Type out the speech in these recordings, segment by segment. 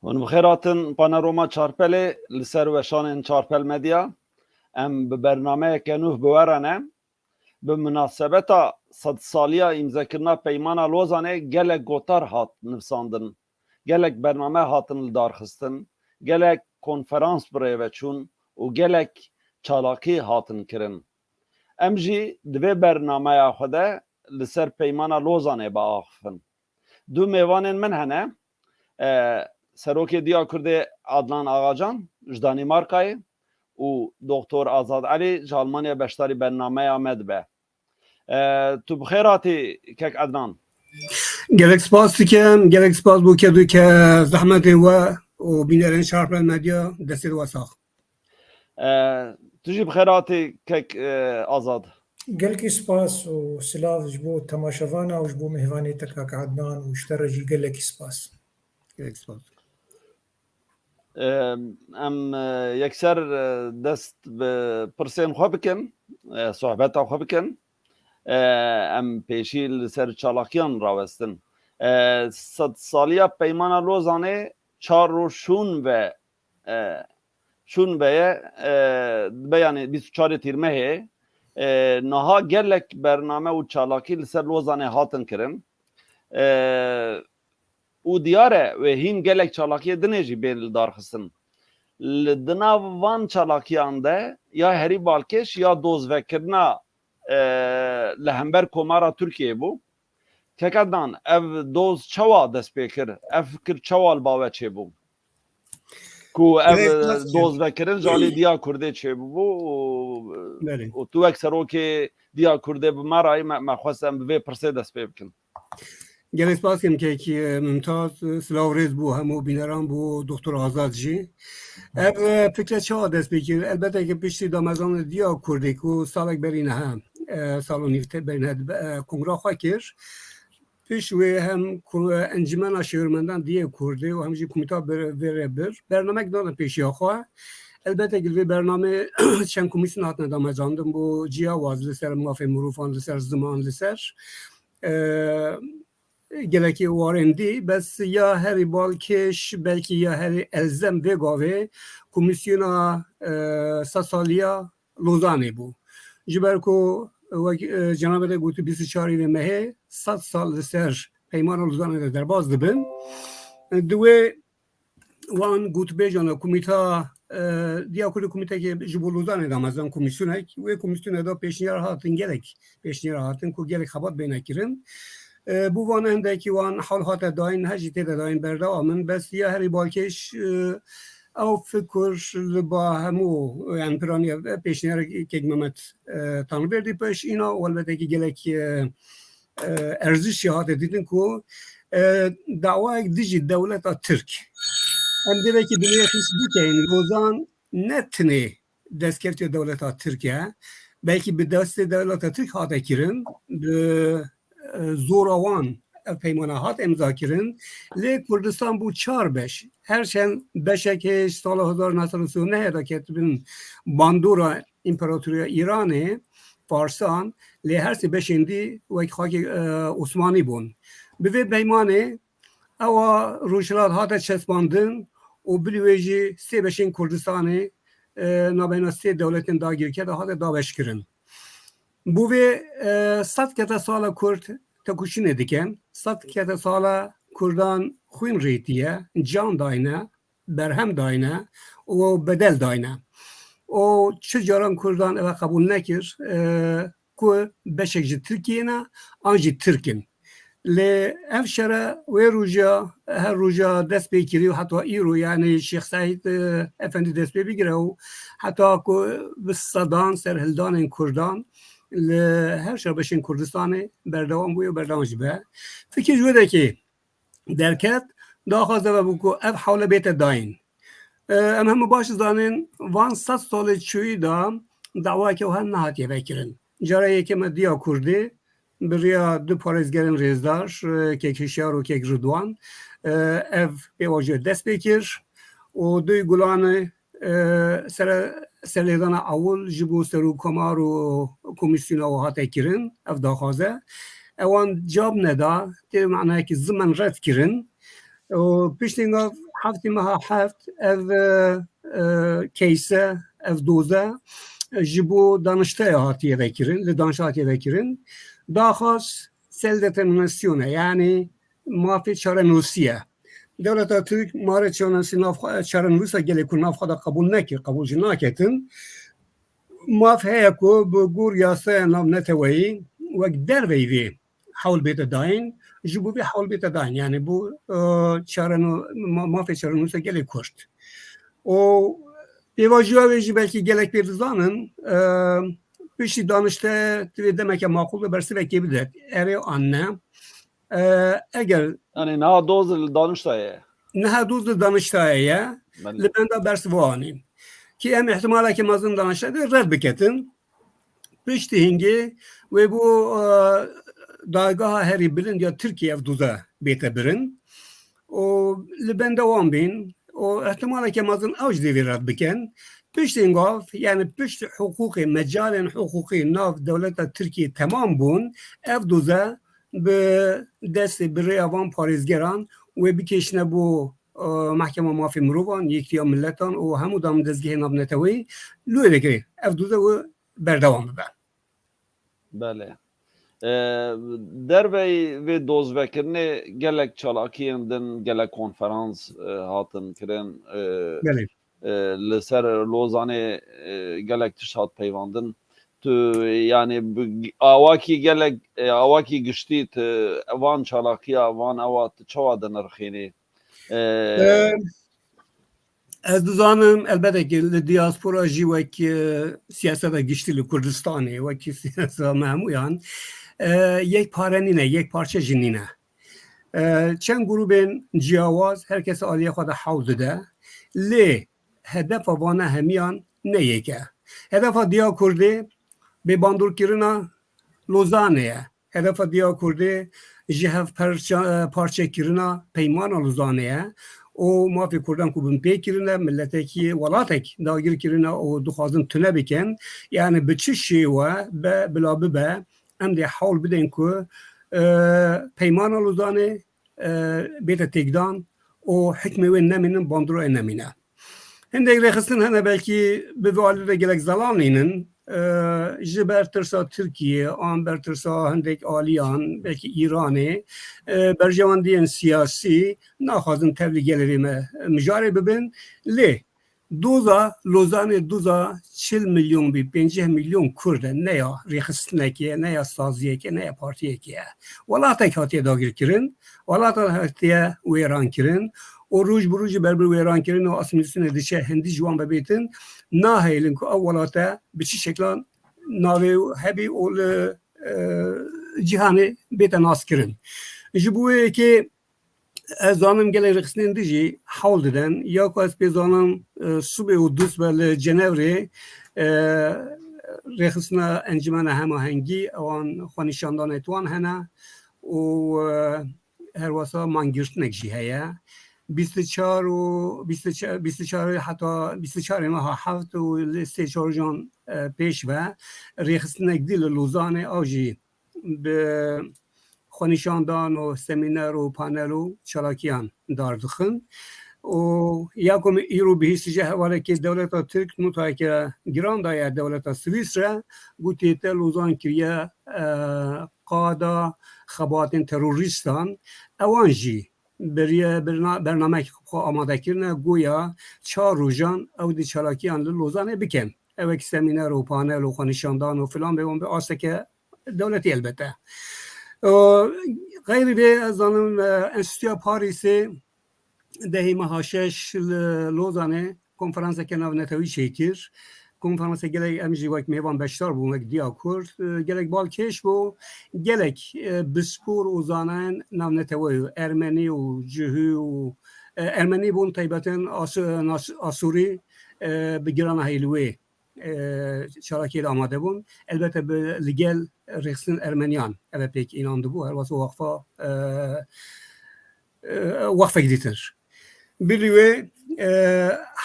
Hûn bi xêr hatin Panorama Çarpelê li ser weşanên Çarpel Medya. Em bi bernameyeke nû bi we re ne. Bi münasebeta sedsaliya îmzekirina Peymana Lozanê gelek gotar hat nivîsandin. Gelek bername hatin li darxistin. Gelek konferans birêve çûn û gelek çalakî hatin kirin. Em jî di vê bernameya xwe de li ser Peymana Lozanê biaxivin. Du mêvanên min hene. Serokê Diya Kurdê Adnan Agacan ji Danimarkayê û Doktor Azad Elî ji Almanya beşdarî bernameya me dibe. Tu bi xêr hatî kek Adnan. Gelek spas dikim, gelek spas bû kedû ke zehmetên we û bînerên Çarpel Medya destê we sax. Tu jî bi xêr hatî kek Azad. Gelekî spas û silav ji bo temaşevana û ji bo mêvanê te kak Adnan û ji te re jî gelekî spas. Gelek spas. Em yekser dest bi pirsên xwe bikin, sohbeta xwe bikin. Em pêşî li ser çalakiyan rawestin. Sedsaliya Peymana Lozanê çar û şûn veye dibe yanî 24 Tîrmehê niha gelek bername û çalakî li ser Lozanê hatin kirin. û diyar e wê hîn gelek çalakiyê dinê jî bên li darxistin. Li dina van çalakiyan de ya herî balkêş ya dozvekirina li hember komara Tirkiyeyê bû. Kek Adnan, ev doz çawa dest pê kir? Ev fikir çawa li bavê çêbû? Ku ev dozvekirin ji alî Diya Kurdê çêbû û tu wek serokê Diya Kurdê bi me rayî me xwest em bi vê pirsê dest pê bikin. Gelek spas kim kekî mümtaz silav rêz bû hemû bîneran bû Doktor Azad jî. Ev fikre çawa dest pê kir? Elbette ki piştî damezanê Diya Kurdê ku salek berî nehe salonî berîne kongra xwe kir. Piş wê hem encimena şêwirmendan Diyê Kurdê û hem jî komîta vê bir bernamek dana pêşiya xwe. Elbette ki vê bername çend komîsyon hatine damezandin bu ciyawaz li ser mafê mirofan li ser ziman li ser gelekî warên dî bes ya herî balkêş belkî ya herî elzem vê gavê komîsyona sedsaliya Lozanê bû. Ji ber ku cenabê gotu 24 Mehê 100 sal li ser Peymana Lozanê de derbas dibin. Di wê wan gotûbêjana komîta Diya Kurdê komîtekê ji bo Lozanê damezan komîsyonek wê komîsyonê da pêşniyar hatin gelek pêşniyar hatin ku gelek xebat bêne kirin. Bu van endekî wan hewl hate dayîn her jî têde dayîn berdewam min bes ya herî balkêş ew fikir li ba hemû yani piraniya pêşniyar kek Mehmet Tanrıberdî peşîna û elbette ki gelek erzişî hate dîtin ku dawayek dijî dewleta Tirk. Em divê ki binêtiş bikeyin Lozan ne tinê destkeftê dewleta Tirkiye belkî bi destê dewleta Tirk hate kirin bi zora wan ev peymana hat imza kirin lê Kurdistan bû 4-5 her çend beşekê sala 1939 da ketibin bandora İmparatoriya İranê Farsan lê her sê beşên dî wek xakê Osmanî bûn. Bi vê peymanê ewa rûjhilat hate çespandin û bilî wê jî sê beşên Kurdistanê navbeyna sê dewletên dagirker de hate daweş kirin. Bu vê sed kete sala Kurd tekuşînê dikin, sed kete sala Kurdan xwîn rêtiye, can dayne, berhem dayne û bedel dayne. O çi caran Kurdan ev qebûl nekir ku beşek ji Tirkiyê ne an jî Tirkin. Lê ev şere wê roja her roja dest pê kiriye heta îro yani Şeyx Saîd Efendî dest pê bigire û heta ku bi sedan serhildanên Kurdan li her şebeşên Kurdistanê berdewam bûye berdewam jî be. Fikir ji wê dekê derket daxwaze bû ku ev hewle bête dayîn. Em hemû baş zanin van 100 salê çûyî da dawayeke wê hem nehatiye vekirin. Cara yekê me Diya Kurdê bi riya du parêzgerên rêzdar kek Hişyar û kek Ridwan ev pêvajoya dest pê kir û duy gulanê serlêdana ewil ji bo serokkomar û komîsyona û hate kirin ev daxwaze ewan cab neda tê manayekî zimen red kirin و پشتینگا هفتی ماه هفت اف کیسه اف دوزه جبو دانشته هاتیه وکرین لدانش هاتیه وکرین داخل سل دترمیناسیونه یعنی مافی چاره نوسیه دولت ترک ماره چاره نوسا گلی که ناف خدا قبول نکر قبول جناکتن ماف هیا کو بگور یاسه نام نتوایی وک در ویوی حول بیت داین جبو بی حول بیت داین یعنی بو مافی چاره نوسا گلی کشت و بیواجوی belki gelek bir zanın bir şey danıştı demek ki makul ve bersi vekibidir. Eri anne eğer Yani ne doz danıştayı. ne doz danıştaya lebenda bersi vani ki em ihtimala ki mazın danıştayı red biketin piştihingi ve bu dağgaha heri bilin ya Türkiye duza bete birin o lebenda wan bin و احتمالا که مازن اوج دیوی رد بکن پشت این گاف یعنی پشت حقوقی مجال حقوقی ناف دولت ترکیه تمام بون اف دوزه به دست بری اوان پاریزگران و بکشنه بو محکمه مافی مروان یکی یا ملتان و همو دام دزگه ناب نتوی لوی دکری اف دوزه و بردوام ببن بله dervey ve doz vekirne gelek çalakiyendin gelek konferans hatın kirin li ser Lozanê gelek tiş hat peyvandin tu yani awakî gelek awakî giştî van çalakiya van awa çawa din rixînê Ez dizanim elbette ki li diaspora jî wek siyaseta giştî li Kurdistanê wekî siyaseta memuyan yek parenine, yek parça jinine. Çend grubên ciyawaz herkes aliye xwe de hewl dide. Lê hedefa vana hemiyan ne yek e. Hedefa Diya Kurdê bêbandorkirina Lozanê ye. Hedefa Diya Kurdê ji hev parçekirina peymana Lozanê ye. O mafî Kurdan ku bin pêkirine milletekî welatek dagirkirine û dixwazin tune bikin. Yani bi çi şêwe be bila bibe em de hewl bidin ku peymana Lozanê bête têkdan û hikmê wê nemînin bandorê nemîne. Hindek rêxistin hene belkî bi vê alî re gelek zelanînin ji ber tirsa Tirkiye an ber tirsa hindek aliyan belkî İranê berjewendiyên siyasî naxwazin tevlî gelêrê me mijarê bibin lê doza Lozanê doza 40 milyon bi 50 milyon Kurd ne ya rêxistinekê ne ya saziyekê ne ya partiyekê welatek hatiye dagirkirin welatek hatiye wêrankirin o roj bi rojî ber bir wêrankirin û asimilasyonê diçe hindî ji wan bibêtin nahêlin ku ew welate bi çi şeklan navê hebî û li cîhanê bête naskirin. Ji bo wê yekê ez zanim gelek rêxistinên dî jî hewl didin ya ku ez pê zanim subê û dûs li Cenevrê rêxistina encimena hemahengî ewan xwenîşandanê wan hene û her wasa mangirtinek jî heye 24 û 24 heta 24 meha heft û li 3-4 jan pêş ve rêxistinek dî li Lozanê ew jî bi xwenîşandan û semîner û panel û çalakiyan dar dixin û ya ku îro bihîstîje hevalekê dewleta Tirk notayeke giran daye dewleta Swîsre gotê te Lozan kiriye qada xebatên terorîstan ewan jî beriye bernamek xwe amadekirine goya 4 rojan ew dî çalakiyan li Lozanê bikin evek semîner û panel û xwenîşandan û filan bê wan bi asteke dewletî elbette. Gayrî vê ez zanim Enstitûya Parîsê dehê meha şeş li Lozanê konferanseke navnetewî çêkir. Konferansa gelek em jî wek mêvan beşdar bûn wek Diya Kurd gelek balkêş bû gelek bispor û zanayên navnetewî Ermenî û Cihû û Ermenî bûn taybetên Asurî bi girana hêlwê çalakiyê de amade bûn elbette li gel rêxistin Ermeniyan ev pêk înan dibû her wasa wexfek dîtir. Bilî wê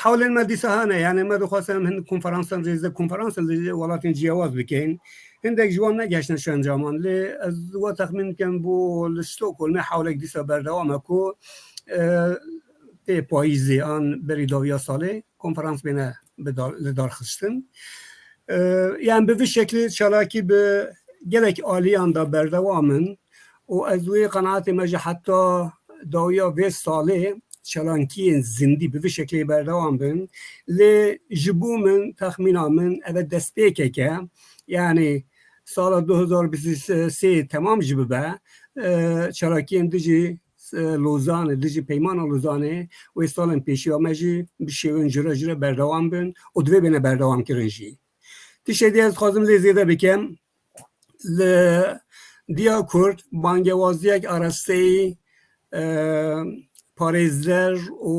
hewlên me dîsa hene yani me dixwastin hin konferansan rêze konferans li welatên ciyawaz bikin hindek ji wan negeştin şencaman lê ez wa texmîn dikim bû li Stockholmê hewlek dîsa berdewam e ku به پاییزی آن بری داویا ساله کنفرانس بینه لدار خستن یعنی به شکل چالاکی به گلک آلیان دا بردوامن و از وی قناعت مجه حتی داویا و ساله چالانکی زندی به شکلی بردوام بن لی جبو من تخمینا من او دست پیکه که یعنی سال 2023 تمام جبه چالاکی دیجی لوزانه دیجی پیمان لوزانه و سال پیشی آمجی بشیون جرا جرا بردوام بن و دوی بینه بردوام کرنجی تشدی از خوازم لی زیده بکم دیا کرد بانگوازی یک عرصه پارێزەر و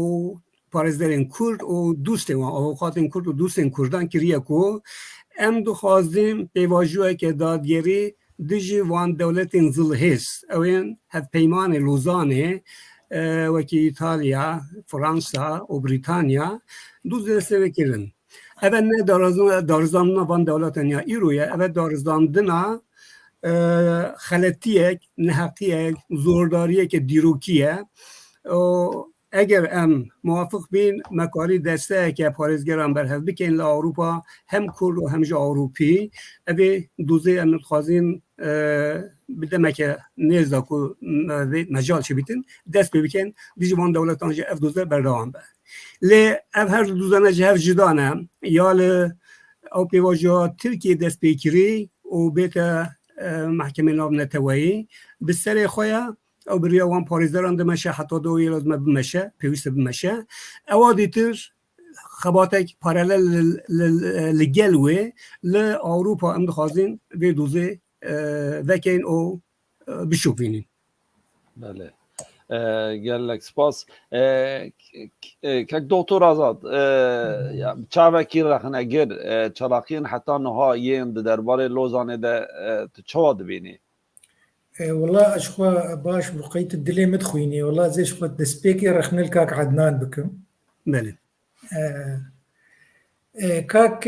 پارێزەرên کورد و دوستên wan avokatên kurd û dostên kurdan kiriye ku em dixwazin pêvajiyeke dadgerî dijî wan dewletên zilhêz ew ên hevpeymanê Lozanê wekî İtalya, Fransa û Brîtanya du destevekirin. Ev ne darizandina van dewletan ya îro ye ev darizandina xeletiyek, neheqiyek, zordariyeke dîrokî ye. اگر ام موافق بین مکاری دسته که پارێزگەران بەرهەف بکەین لە ئەوروپا هەم کورد و هەمژە ئەوروپی ئەبێ دوزێ ئەم خوازین بدەمەکە نێزدا و مەجال چ بیتن دەست پێ بکەن دیژ وان دەوڵەتانژە ئەف دوزە بەردەوام بە لێ ئەف هەر دوزانەژە هەر جدانە یا لە ئەو پێواژە ترکیە دەست پێکری و بێتە محکمە ناونەتەوەیی بسەرێ خۆیە او بریا وان پارێزەران دمەشە حتی دوی لازمە بمەشە پێویستە بمەشە ئەوا دیتر خەباتێک پارەلەل لەگەل وێ لە ئەوروپا ئەم دخوازین بێ دوزێ vekên o bişopînin. بله gelek spas kek doktor Azad çavekî rexne gir çalakiyên heta niha yên di derbarê Lozanê de tu çawa dibînî والله اشخوا باش بقيت الدلي مدخويني والله زي شخوا دسبيكي رخنا الكاك عدنان بكم بله كاك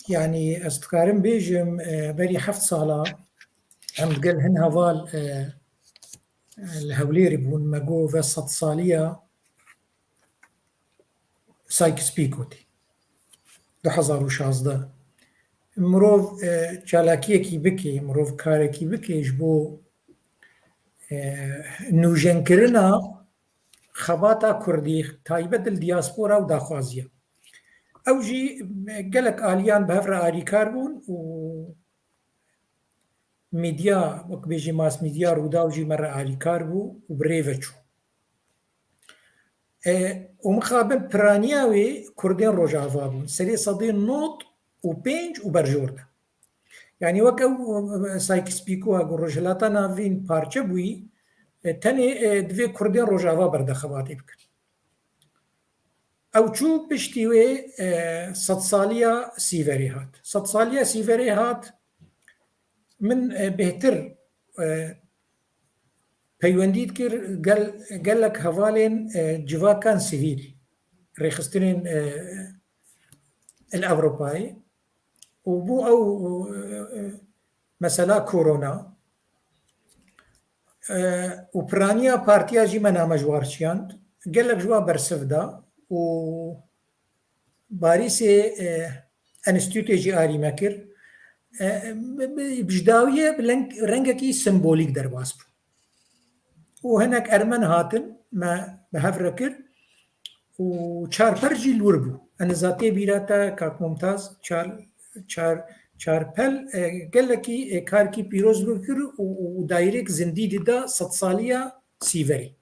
يعني استقارن بيجم بري حفت صالة عم تقل هن هذال الهوليري بون ماقو فاسط صالية سايكس بيكوتي 2016 مروف چالاکیەکی بکەی مرۆڤ کارێکی بکەیش بۆ نوژەنکردنا خەباتە کوردی تایبەت دیاسپۆرا و داخوازیە ئەوژی گەلک ئالیان بە هەفرە ئاریکار بوون و میدیا وەک بێژی ماس میدیا ڕووداوژی مەرە ئاریکار بوو و برێڤە چوو و مخابن پرانیاوێ کوردێن ڕۆژاوا بوون سەرێ سەدەی نۆت و پێنج و بەرژۆردا یعنی وەک ئەو سایکس پیکۆ ڕۆژهەلاتە ناوین پارچە بووی تەنێ دوێ کوردێن ڕۆژاوا بەردەخەباتی بکەن ئەو چوو پشتی وێ سەد ساڵیە سیڤەری هات سەد ساڵیە سیڤەری هات من بهتر پەیوەندیت کرد گەلک هەڤالێن جڤاکان سیڤیل ڕێخستنên الأوروبایی وبو أو مثلا كورونا وبرانيا بارتيا جي منا مجوارشياند قال لك جوا برسفدا و باريسي انستيتوتي جي آري مكر بجداوية رنگكي سمبوليك درباس وهناك أرمن هاتن ما بهفركر وچار پرجي الوربو أنا ذاتي بيراتا كاك ممتاز چار پل قال لكي كاركي بيروز بكر ودايرك زنديدي دا 100 سالية سيفري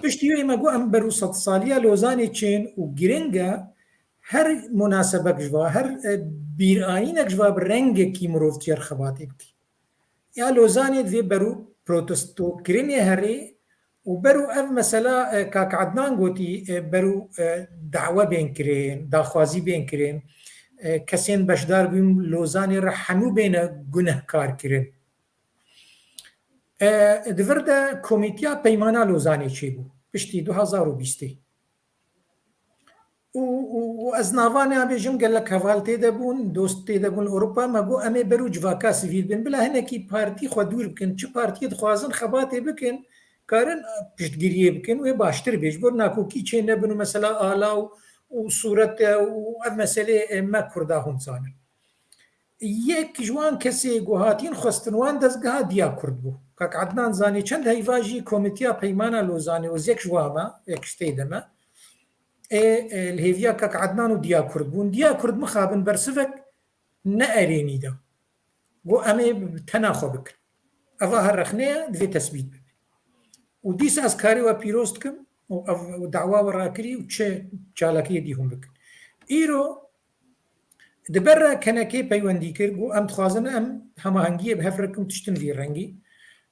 بشتيوه ما قو أم برو 100 سالية لوزاني چين وگرنگا هر مناسبة جوا هر بيرآينك جوا برنگ كي مروف تيار خباتي بكي يا لوزاني دي برو بروتستو كريني هري وبرو اف مثلا كاك عدنان قوتي برو دعوة بين كرين داخوازي بين كرين كسين بشدار بيم لوزاني رحمو بين گنه كار كرين دفرده كوميتيا بيمانا لوزاني چي بو بشتي 2020 و از ناوانه بيجم قال لك هفال تيدا بون دوست تيدا بون اوروبا ما بو امي برو جواكا سيفيل بن بلا هنكي بارتي خو دور بكن چه بارتي دخوازن خباتي بكن کارن پشتگیری بکن و باشتر بیش بر ناکوکی چه نبنو مثلا آلا و صورت و مسئله ما کرده هم زانن یک جوان کسی گوهاتین خستنوان دزگاه دیا کرد بو که عدنان زانی چند هیواجی کمیتیا پیمانا لوزانی و یک جواما یک شتیدما الهیویا که عدنان و دیا کرد بون دیا کرد مخابن برسفک نه ارینی دا گو امی تناخو بکن افا هر رخنه دوی تثبیت ببین و دیس از کاری و پیروست کم و دعوا و راکری و چه چالاکی دی هم بکن ایرو دبر کنکی پیوندی کرد گو ام تخوازن ام هماهنگی به هفرکم تشتن وی رنگی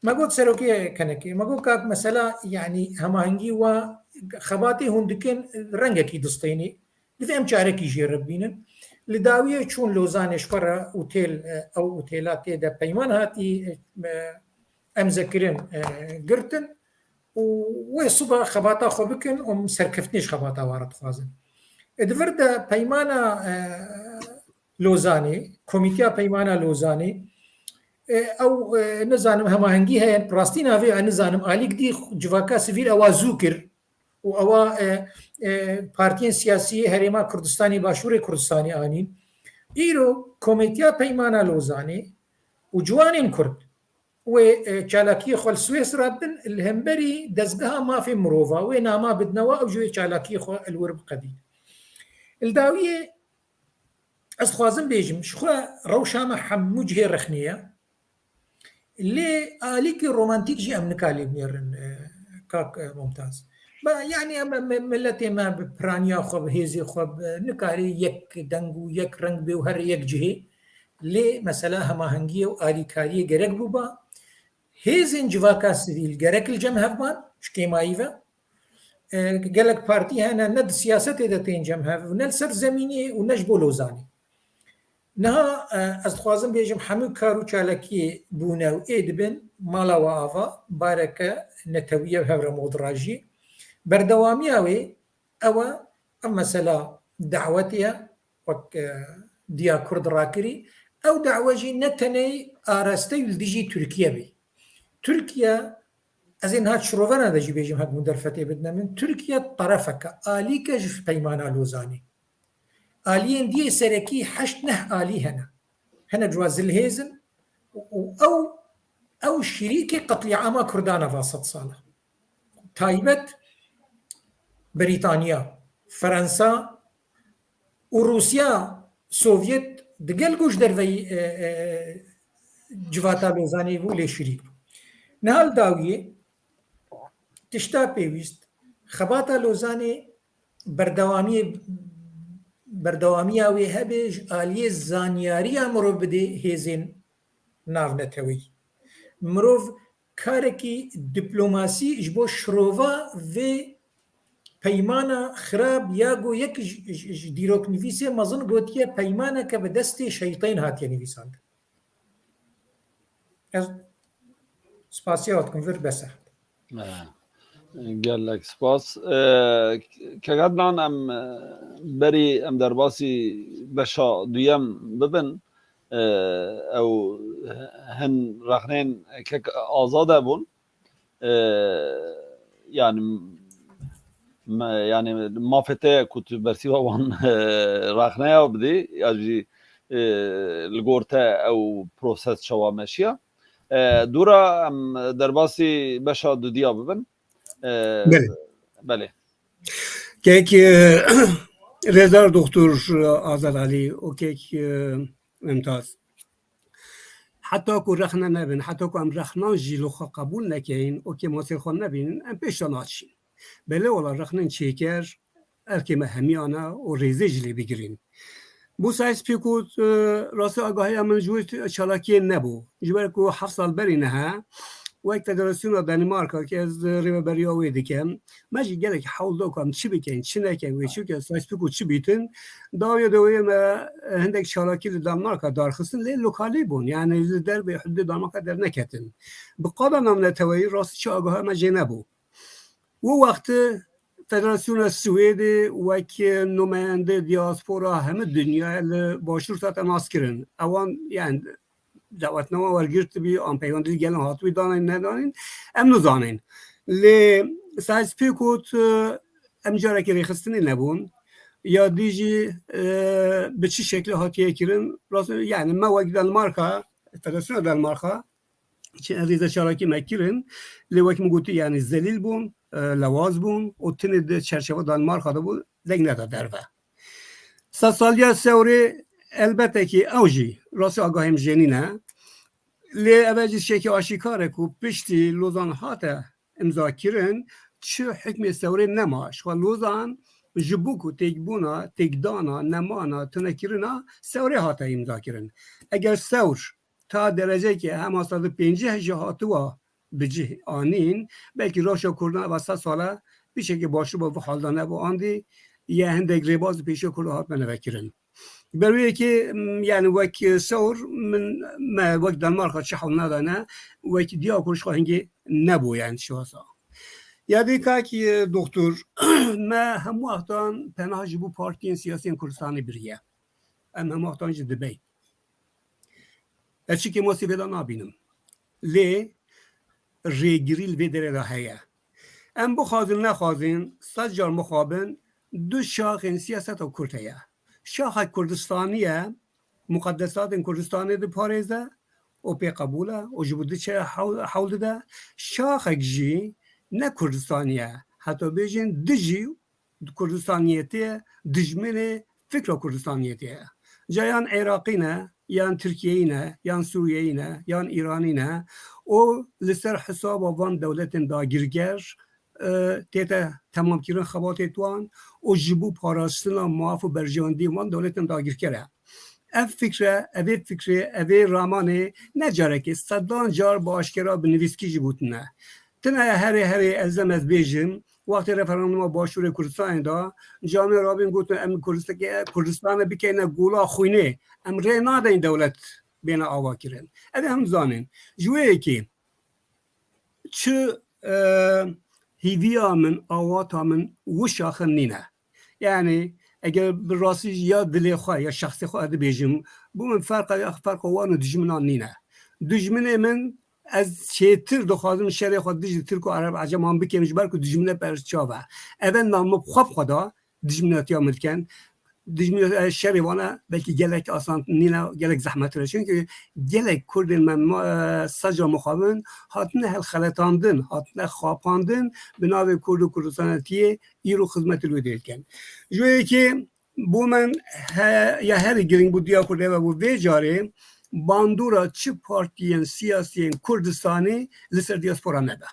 ما قلت سروكي كنكي ما قلت كاك مسألة يعني هماهنگي و خباتي هندكين رنگكي دستيني لفهم شاركي جيربينن لداوية چون لوزانش فرا اوتيل او اوتيلات دا بيمان هاتي امذكرين قرتن وصبح خباتا خو بكن ومسركفتنيش خباتا وارد خوازن ادفردا بيمانا لوزاني كوميتيا بيمانا لوزاني او نزانم هماهنگی هەیە ڕاستی ناوێ نزانم ئالیک دی جوواکە سڤیل ئەوە زوو کرد و ئەوە پارتیên سیاسی هەرێما کوردستانی باشووری کوردستانی ئانین ئیرۆ کۆمیتیا پەیمانە لۆزانێ و جوانین کورد و چالاکی خۆل سوێس رابن هەمبەری دەستگەها مافی مرۆڤ وێ ناما بدنەوە ئەو ژوێ چالاکی خۆ ئەلور بقەدی الداویە ئەس خوازم بێژم شخوا ڕەوشامە هەموو جهێ رەخنەیە ليه آليك رومانتيك جي أم نكالي بنيرن كاك ممتاز يعني ملتي ما برانيا خوب هيزي خوب نكالي يك دنگو يك رنگ بيوهر يك جهي ليه مثلا هماهنگية و آليكارية گرك بوبا هيزين جواكا سيفيل گرك الجمع هفمان شكيما ايفا قالك بارتي هانا ند سياسة داتين جمع هف ونل سر زميني ونجبو لوزاني نها از خوازم بیجم همه کارو چالکی بونه و اید بن مالا و آفا بارکه نتویه هفره مدراجی بردوامی او مثلا دعوتیا وک دیا کرد راکری او دعوجی نتنی آرسته یلدیجی ترکیه بی ترکیه از این هات شروعنا دجی بیجم هک مدرفته بدنا من ترکیه طرفک آلیکه جف پیمانا لوزانی آليين دي سركي حشت نه آلي هنا جواز الهيزن أو شريكي قتل عاما كردانا فاسط صالة تايبت بريطانيا فرنسا وروسيا سوفيت دقل قوش درفي جواتا لوزاني بولي شريك نهال داوية تشتا بيويست خباتا لوزاني بردوامی وی هبج آلیه زانیاری مرو بده هزین ناو نتوی مرو کارکی دیپلوماسی جبو شروع و پیمانا خراب یاگو یک دیروک نویسه مزن گوتیه پیمانا که به دست شیطان هاتیه نویساند از سپاسیات کن ور بسه قال لك سباس كقدنا ام بري ام درباسي بشا دويم ببن او هن رخنين كك آزاد بون يعني ما فته كنت برسي وان رخنه بدي يعني الجورته او بروسس شوا ماشيه دورا ام درباسي بشا دوديا ببن بله كيك رضا دكتور آزاد علي وكيك ممتاز حتى كو رخنا نبين حتى كو ام رخنا جيلوخا قبول نكين اوكي ماسير خون نبين ام بيشاناتشين بله ولا رخنا چيكر اركي مهميانا و ريزي جلي بگرين بو سايس بيكوت راسي آگاهي من جويت چالاكي نبو جبر كو 7 سال برينها و یک فدراسیون دانمارک که از ریوبری آویده که ماجی گله که حول دوکم چی بکن چی نکن و چی که سایس بکو چی بیتن داویه ما هندک شالاکی دانمارک دارخستن لی لوکالی بون یعنی در به حدود دانمارک در نکتن بقدر نام نتوی راست چه آگاه ما جنبو و وقت فدراسیون سوئد و که نماینده دیاسپورا همه دنیا باشور ساعت ماسکرن اوان یعنی دعوتنامه ورگرت بی آن پیوندی گلن هاتوی دانین ندانین ام نزانین لی سایز پیکوت امجاره که ریخستنی نبون یا دیجی به چی شکل هاتیه کرن راست یعنی ما وقت دانمارکا فدراسیون دانمارکا چه ریزه شراکی مکرن لی وقت مگوتی یعنی زلیل بون لواز بون و تنید چرچوه دانمارکا دا بود لگ ندا درفه سالیا سوری البته که اوجی راست آگاهم جنینه لی اوجی شکی آشکاره که پشتی لوزان هاته امضا کرن چه حکم سوری نماش و لوزان جبوکو تیکبونا تیکدانا نمانا تنکرنا سوری هاته امضا کرن اگر سور تا درجه که هم 150 جهاتوا بجه آنین بلکه راشا کردن و 100 ساله بیشه که باشه با حالدانه با آندی یه هندگ ریباز پیشه کرده هات منو بکرن بروی که یعنی وقت سور من وقت دانمارک چه حال ندانه وقت دیا کرش خواهنگی نبو یعنی شواسا یادی که دکتر ما هم وقتان پناه جبو پارتین سیاسی کردستانی بریه هم وقتان جدبی اچی که موسیقی نابینم لی ریگریل ویدره دا هیا ام بخوازن نخوازن سجار مخابن دو شاخ سیاست و کرده شاخ کردستانیه مقدسات کردستانی ده پاریزه و پی قبوله و جبوده چه حول ده شاخ جی نه کردستانیه حتی بیجن دجی کردستانیته دجمن فکر کردستانیته جایان عراقی نه یان ترکیه نه یان سوریه نه یان ایرانی نه و لسر حساب وان دولت داگیرگر تیتا تمام کردن خبات توان و جبو پاراستنا معاف و برجاندی وان دولت داگیر کرده اف فکره اوی رامانه نجاره که صدان جار با اشکرا بنویسکی جبوتنه تنه هری ازم از بیجم وقتی رفرندوم باشور کردستان دا جامعه رابین گوت ام کردستان بکنه گولا خوینه ام رینا این دولت بین آوا کرن اوی هم زانین جویه که چه هیویا من آواتا من وشاخن نینه یعنی اگر براستی یا دلی خواه یا شخصی خواه ده بیجم بو من فرق وان دجمنان نینه دجمنه من از چیتر دخوازم شریع خود دیجی ترک و عرب عجم هم بکنیش برکو دجمنه پرس چاوه اول نام خواب خدا دجمناتی ها ملکن دجمنات شریع وانا بلکه گلک آسان نینا گلک زحمت رو چون که گلک کردن من سجا مخابن هاتنه هل خلطاندن هاتنه خواباندن بناوی کرد و کردستانتیه ایرو خدمت رو دیل کن جویه که بو من یا هر گرینگ بود یا کرده و بو ویجاره باندورا چه پارتیین سیاسیین کردستانی لسر دیاسپورا نبه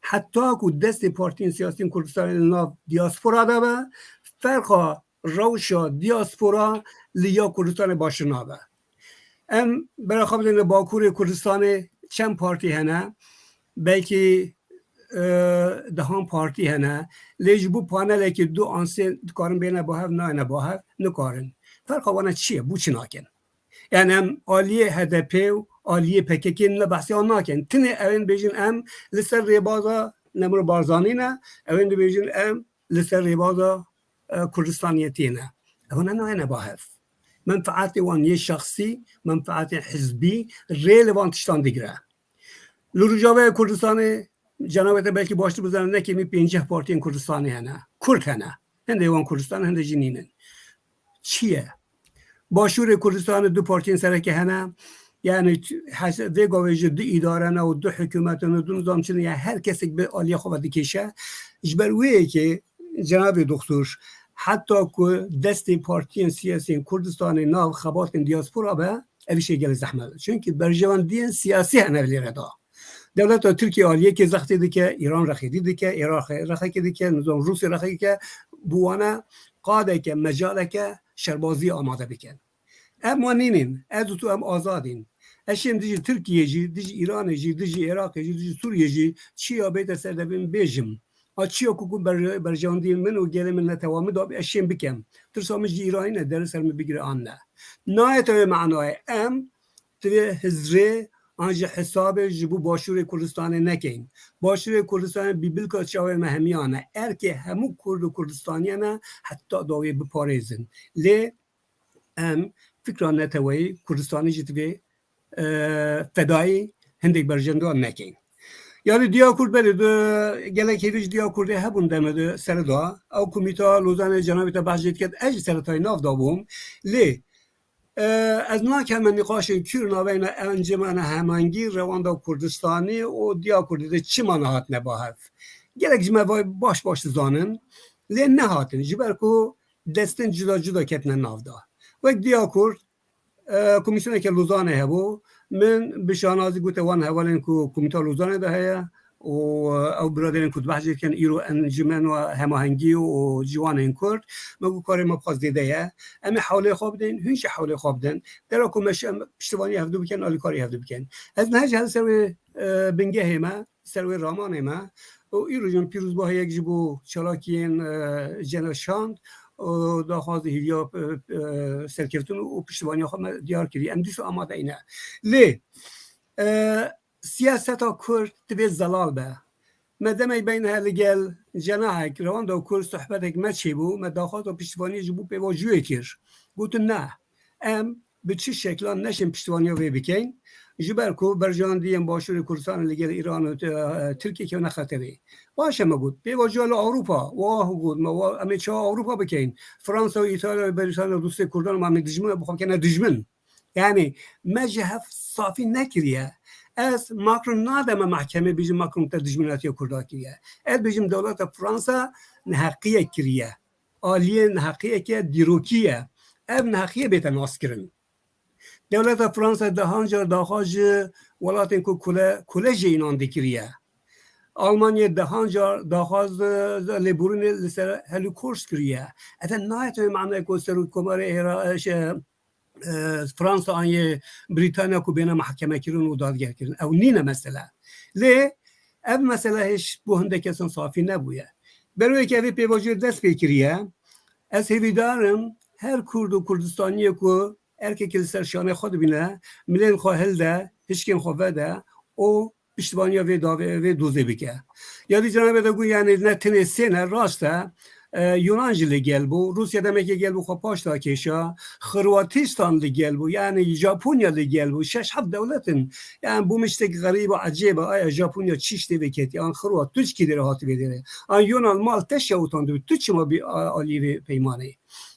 حتی که دست پارتیین سیاسیین کردستانی ناف دیاسپورا دبه فرقا روشا دیاسپورا لیا کردستان باشه نبه ام برای خواب دینه باکور کردستان چند پارتی هنه بلکه دهان پارتی هنه لیجبو پانله که دو آنسی کارن بینه با هف نه با هف نکارن فرقا وانه چیه بو چی ناکن یعنی هم آلیه هدپی و آلیه پککی نبحثی ها ناکن تنه اوین بیجن ام لسر ریبازا نمرو بارزانی نه اوین بیجن ام لسر ریبازا کردستانیتی نه اونا نه با هف منفعت وان یه شخصی منفعت حزبی ریل وان تشتان دیگره لرجاوه کردستان جنابت بلکه باشتر بزنن نه که می 50 پارتی کردستانی هنه کرد هنه هنده وان کردستان هنده جنینن چیه؟ باشور کردستان دو پارتی سرکه هنه یعنی وی گاویج دو اداره نه و دو حکومت و دو نظام چنین یعنی هر کسی به آلیه خواه دیکشه اجبرویه که جناب دکتر حتی که دست پارتی سیاسی کردستان ناو خبات دیاسپورا به اویشه گل زحمت چون که برجواندی سیاسی هنه ولی ردا دولت ترکیه آلیه که زختی دی که ایران رخیدی دی که عراق رخیدی دی که نظام روسی رخیدی که بوانه قاده که مجاله که شربازی آماده بکن اما نینین از تو هم آزادین اشیم دیجی ترکیه جی دیجی ایران جی دیجی عراق جی دیجی سوریه جی چیا بیت سردبین بیجم چیا کوکو برجاندی من و گله من نتوامی داب اشیم بکم ترسامش جی ایرانی نه در سرم بگیره آن نه نایت معنای ام توی هزره آنجا حساب جبو باشور کردستان نکین باشور کردستان بیبیل که چاوه مهمیانه که همو کرد و کردستانیانه حتی داوی بپاریزن لی ام فکران نتوی کردستانی جتوی فدایی هندک برجندوان نکین Yani dیا کرد برید گله که ویج دیا کرده هبون دمده سر دا او کمیتا لوزان جنابی تا بحجید کرد اج سر تای ناف دا بوم لی از ناکه من نقاش کورنا بین انجمن همانگی روان دا کردستانی و دیا کرده چی منهات نباهد گلک جمعه باش باش زانن لی نهاتن جبر کو دستن جدا جدا کتن ناف دا وقت دیا کرد کمیسیون که لوزانه هبو من بشانازی گوته وان هوالین کو کمیتا لوزانه ده هیا و او برادرین کود بحثی کن ایرو انجمن و هماهنگی و جوان این کرد مگو کاری ما بخواست دیده یا اما حوله خواب دین هنش حوله خواب دین در اکو پشتوانی هفدو بکن آلی کاری هفدو بکن از نهج هل سروی بنگه ما سروی رامان ما و ایرو جون پیروز با یک جبو چلاکین جنشاند و داخواست هیلیا سرکفتون و پشتوانی خواه دیار کردی امدیسو آماده اینه لی سیاست ها کرد تبی زلال به مدام بین هلگل جناحک روان دا کرد صحبتک مچی بو مداخواست و پشتوانی جبو پیوا جوی کر گوتن نه به چه شکلان نشیم پشتوانی وی بکن جبر کو برجان دیم باشور کردستان لگل ایران و ترکیه که نخطری باشه ما گفت به جال اروپا واه گفت ما امیچا اروپا بکن فرانسه و ایتالیا و بریتانیا و دوست کردان ما من دجمن بخوام کنه دجمن یعنی مجهف صافی نکریه از ماکرون نادم محکمه بیجم ماکرون تا دجمناتی کردا کریه از بیجم دولت فرانسه نحقیه کریه عالیه نحقیه که دیروکیه اب نحقیه بیت ناس کرن دولت فرانسه دهانجار داخاج ولاتن کو کله جینان دکریه آلمانیا دهانجار داخاز لبرون لسر هلیکورس کریه اتا نایت معنی کو سرود کماره فرانسه آنی بریتانیا کو بین محکمه کرن و دادگر کرن او نینه مسئله لی اب مسئله هش بو هنده کسان صافی نبویه بروی که اوی پیواجور دست پیکریه از هیویدارم هر کرد و کردستانی کو erkek kilisler şanı xod bine millen xahel de hiçkin xove de o piştibaniya ve doze bike. Yani cenab-ı da yani ne tenesine rasta Yunancılı gel bu Rusya demek ki gel bu xapaşta keşa Hırvatistanlı gel bu yani Japonyalı gel bu şeş hab devletin yani bu meştek garip acayip ay Japonya çişte veket yani Hırvat tuç kidir hatı bedere an Yunan mal teşya utandı tuç ma bir alivi peymane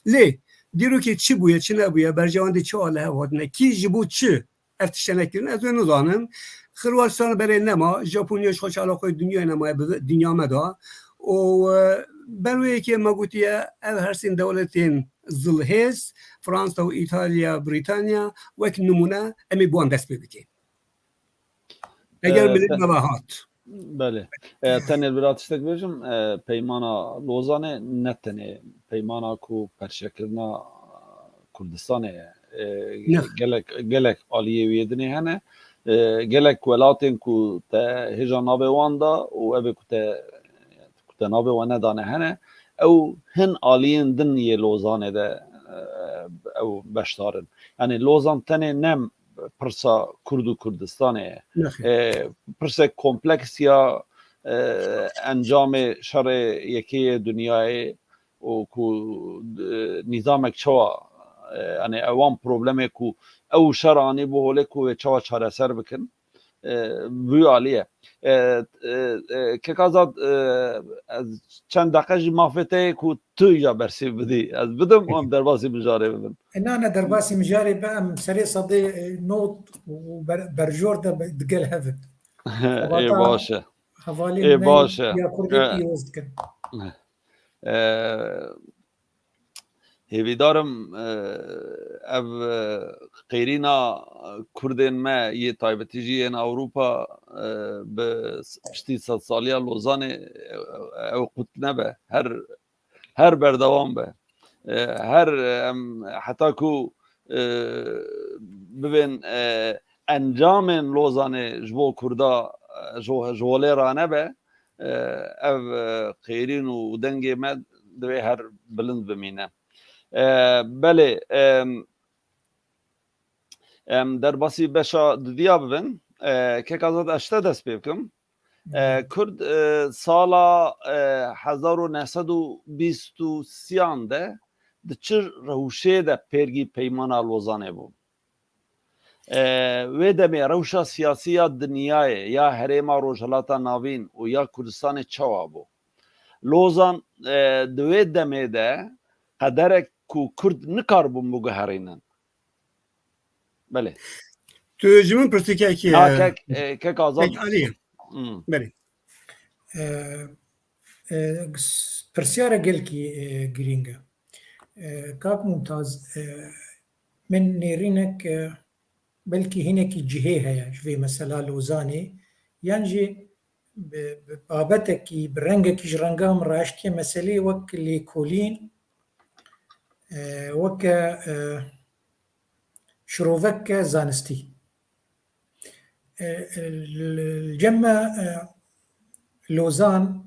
le دیرو که چی بویه چی نبویه برجوانده چه آله هوادنه کی جبو چی افتشنه کردن از اون نزانم خروارستان برای نما ژاپنیاش خوش علاقه دنیا نما دنیا مدا و بروی که مگوتیه او هرسین دولتین زلهز فرانسا و ایتالیا بریتانیا وک نمونه امی بوان دست ببکن اگر ملید نباهات بله تنه برات استک بجم پیمانا لوزانه نتنه پیمانا کو پرشکلنا کردستانه گلک آلیه ویدنی هنه گلک ولاتین کو تا هجا نابه واندا و اوه کو تا نابه وانه دانه هنه او هن آلیین دن یه لوزانه ده او بشتارن یعنی لوزان تنه نم پرسا کرد و کردستانه پرسا کمپلکسیا انجام شر یکی دنیای و کو نظامک چوا یعنی اوام پروبلمه کو او شرانی به هوله کو چوا چاره سر بکن بوی عالیه که کازاد چند دقیقه مافته کو تو یا برسی بدی از بدم هم در باسی مجاره بدم انا در باسی مجاره بام سری صدی نوت و برجور ده دقل هفت ای باشه ای باشه یا کردی پیروز کن هیویدارم او قیرینا کردین ما یه تایبتیجی این اروپا به پشتی 100 سالی لوزانه او قطنه به هر بردوام به هر حتی کو ببین انجام لوزانه جبو کردا جواله رانه به او قیرین و دنگ ما دوی هر بلند بمینه بله در باسی بشا دیا ببین که کازاد اشته دست بکم کرد سالا 1923 ده چه روشه ده پیرگی پیمان لوزانه بود وی دمی روشا سیاسی دنیای یا هریما روجهلاتا ناوین و یا کردستان چوابو لوزان دوی دمی ده قدر کو کرد نکار بوم بگه هرینن بله تو جمعن پرسیکه که که آزاد علیه بله پرسیاره گلکی گرینگه کاک ممتاز من نيرينك بلكي هناك جهه هيا في مثلا لوزاني ينجي بابتك برنجك جرنجام راشتي مسألة وك ليكولين وك شروفك زانستي الجمع لوزان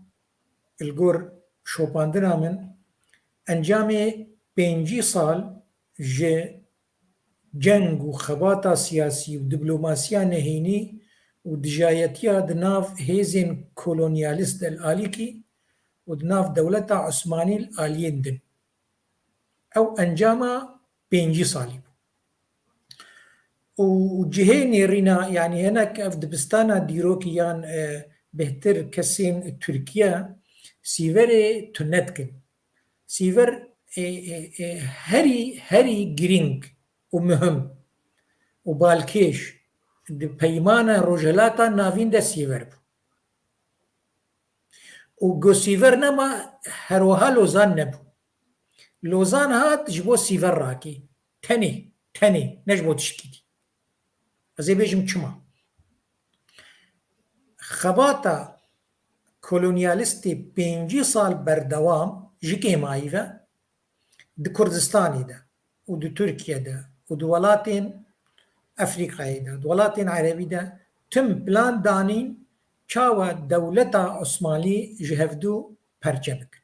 الجور شوباندنا من انجامي 5 سال جي جنگ و خباتا سیاسی و دیپلوماسیا نهینی و دجایتیا دناف هیزین کولونیالیست الالیکی و دناف دولتا عثمانی الالین دن او انجاما 5 سالی و جهه نيرينا يعني هناك في دبستانا ديروكيان بهتر كسين تركيا سيفر تنتكن سيفر هري جرينج ومهم وبالكيش بيمانا روجلاتا نافين دا سيفر وغو سيفر نما هروها لوزان نبو لوزان هات جبو سيفر راكي تاني نجبو تشكيدي ازي بيجم چما خباتا كولونياليستي 5 سال بردوام جيكي مايفا دي كردستاني دا ودي تركيا دا ودولاتين افريقيا دا دولاتين عربي دا تم بلان دانين چاوا دولتا عثماني جهفدو پرچبك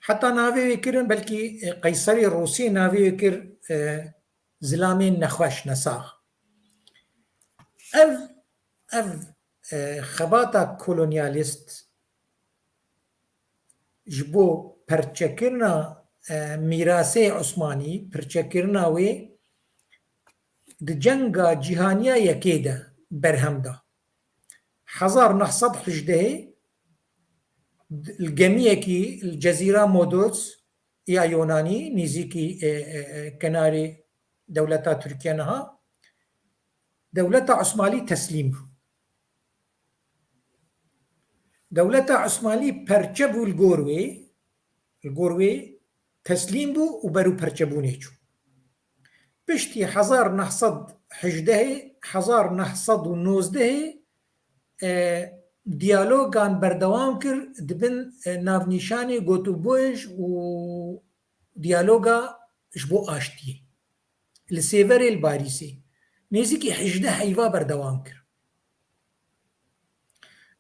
حتى ناوي وكرن بلكي قيصري الروسي ناوي وكر زلامين نخوش نساخ اف خباتا كولونياليست جبو پرچکرنا میراث عثمانی پرچکرنا وی د جنگا جهانیا یکیده برهم ده 1911 الجميع كي الجزيرة مودوز يا يوناني نيزيكي كناري دولة تركيا نها دولة عثماني تسليم دولة عثماني پرچبو الگوروي تسليم بو وبرو پرچبونيچو بشتي 1919 ديالوغان بردوام كر دبن نافنيشاني گوتو بوش و ديالوغا جبو آشتي لسيفري الباريسي نيزيكي 11 حيوا بردوام كر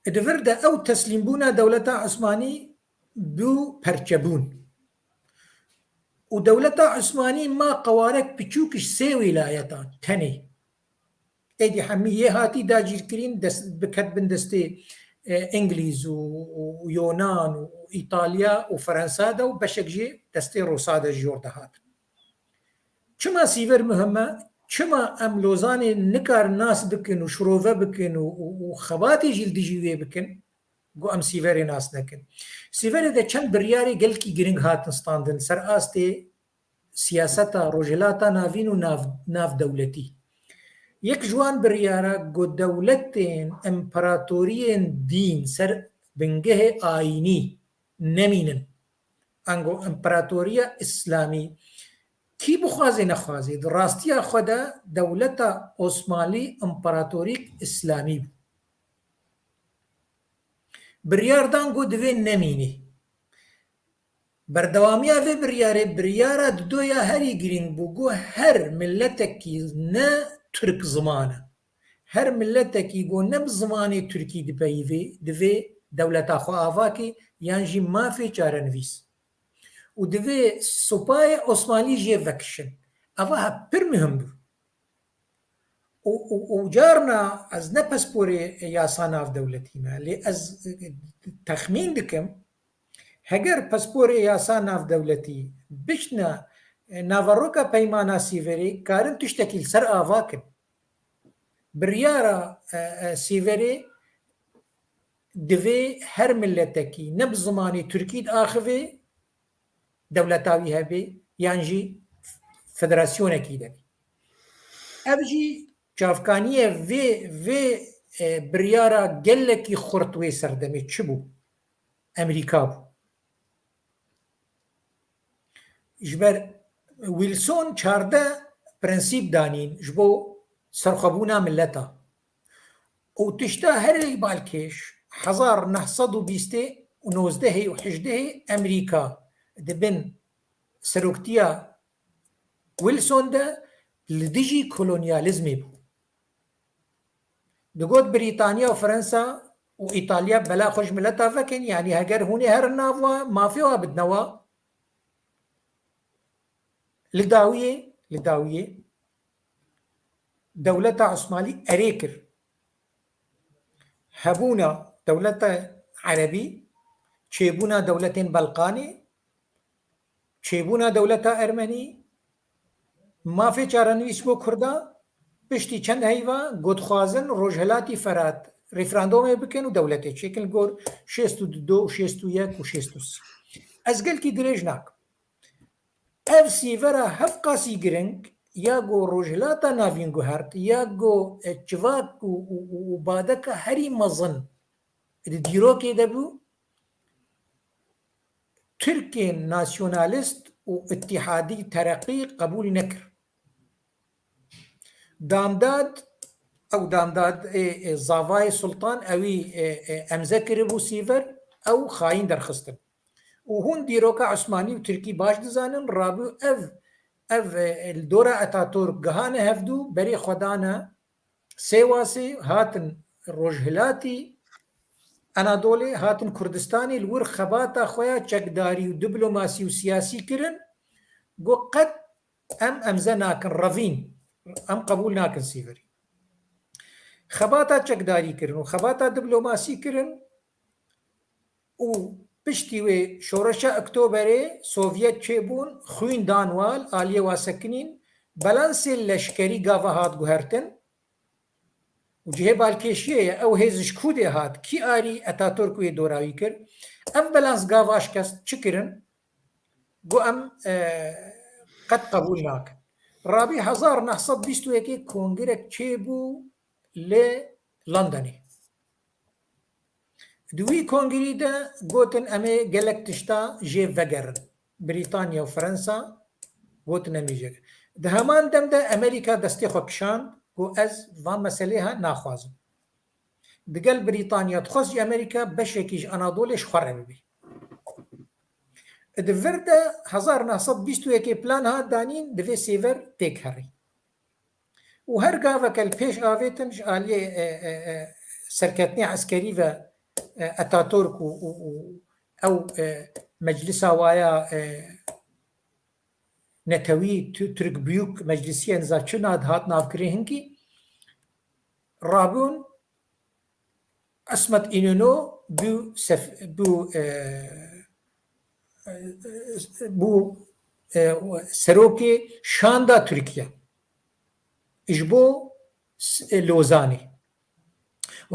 ادفرده او تسليم بونا دولة عثماني بو پرچبون ودولة عثماني ما قوارك بچوكش 3 ولايتان تني ايدي حمية هاتي داجير كرين بكتبن دستي انجليز ويونان وايطاليا وفرنسا دا وبشك جي دستي روسادا جوردا هات چما سيفر مهمة چما ام لوزاني نكار ناس بكن وشروفة بكن وخباتي جلدي جيوه بكن گو ام سيفر ناس نكن سيفر دا چند برياري گلكي گرنگ هات نستاندن سر آستي سياستا روجلاتا نافين و ناف دولتي يك جوان بريارا گو دولتين امپراتوريين دين سر بنگه آيني نمينن انگو امپراتوريا اسلامي كي بخوازي نخوازي دراستيا خدا دولتا عثماني امپراتوريك اسلامي بريار دانگو دوين نميني بردواميا في بريارة دويا هري جرين بوغو هر ملتكي نا ترك زمانه هر ملتكي يقو نب زماني تركي دفي دولة اخو آفاكي يانجي ما في چارنويس ودفي سوباي عثماني جي وكشن افاها پر مهم بو وجارنا از نپسپوري ياسانا في دولتينا لي از تخمين دكم هجر باسبوري ياسانا في دولتي بشنا ناڤەڕۆکە پەیمانە سیڤەرێ کارن تشتێکی سەر ئاواکن بڕیارە سیڤەرێ divê her milletekî ne bi zimanê Tirkî diaxivê dewletawî hebe yan jî federasyonekî de. Ev jî çavkaniyê vê biryara gelekî xurt wê serdemê çi bû? Emerîka bû. Ji ber Wilson çarde prensîp danîn ji bo serxwebûna milleta û tişta herî balkêş 1920 û 19 û 18 Emerîka dibin seroktiya Wilson de li dijî kolonyalizmê bû. Digot Brîtanya û Fransa û İtalya bela xwe ji milleta vekin yanî heger hûn ê herin nav mafê wa bidnewa li dawiyê dewleta Osmanlî erê kir hebûna dewleta Erebî çêbûna dewletên Balkanê çêbûna dewleta Ermenî mafê çarenivîs bû Kurda piştî çend heyva gotxwazin Rojhilatî Ferhat referandûmê bikin û dewletê çêkin gor 62 61 û 63. Ez gelkî dirêj nakim. Ev sîvera hev qasî giring ya got Rojhilata navîn guhert ya got çivak û badeka herî mezin di dîrokê de bû Tirkên nasyonalîst û İttihadî Tereqî qebûl nekir. Damdad zavayê Sultan ewî emze kiribû sîver ew xayîn derxistin. û hûn dîroka Osmanî û Tirkî baş dizanin rabû ev li dora Atatürk gihane hevdû berê xwedane sê wasê hatin Rojhilatî Anadolê hatin Kurdistanê li wir xebata xwe ya çekdarî û diplomasî û siyasî kirin got qet em emze nakin revîn em qebûl nakin sîverî. Xebata çekdarî kirin û xebata diplomasî kirin û piştî wê şoreşa Oktoberê Sovyet çêbûn xwîn dan wal aliyê wasekinîn belansê leşkerî gava hat guhertin û cihê balkêşiyê ye ew hêz ji Kûdê hat kî arî Atatürk wê dorawî kir ev belans gav aşkest çi kirin got em qet qebûl nakin. Rabî 1921 kongrek çêbû li Londonê. Di wî kongrî de gotin em ê gelek tişta jê vegerin. Brîtanya û Fransa gotin em ê jê. Di heman dem de Amerîka destê xwe kişand got ez van meselê naxwazim. Digel Brîtanya dixwest jî Amerîka beşekî ji Anadolê ji xwe re bibe. Di vir de 1921 plan hat danîn divê sêver têk herî. û her gaveke li pêş avêtin ji aliyê serketinê eskerî ve Atatürk û ew meclisa waya netewî Türk Büyük Meclisiye Nizaçîna hat navkirê hinkî rabûn İsmet İnönü bû serokê şanda Tirkiye ji bo Lozanê.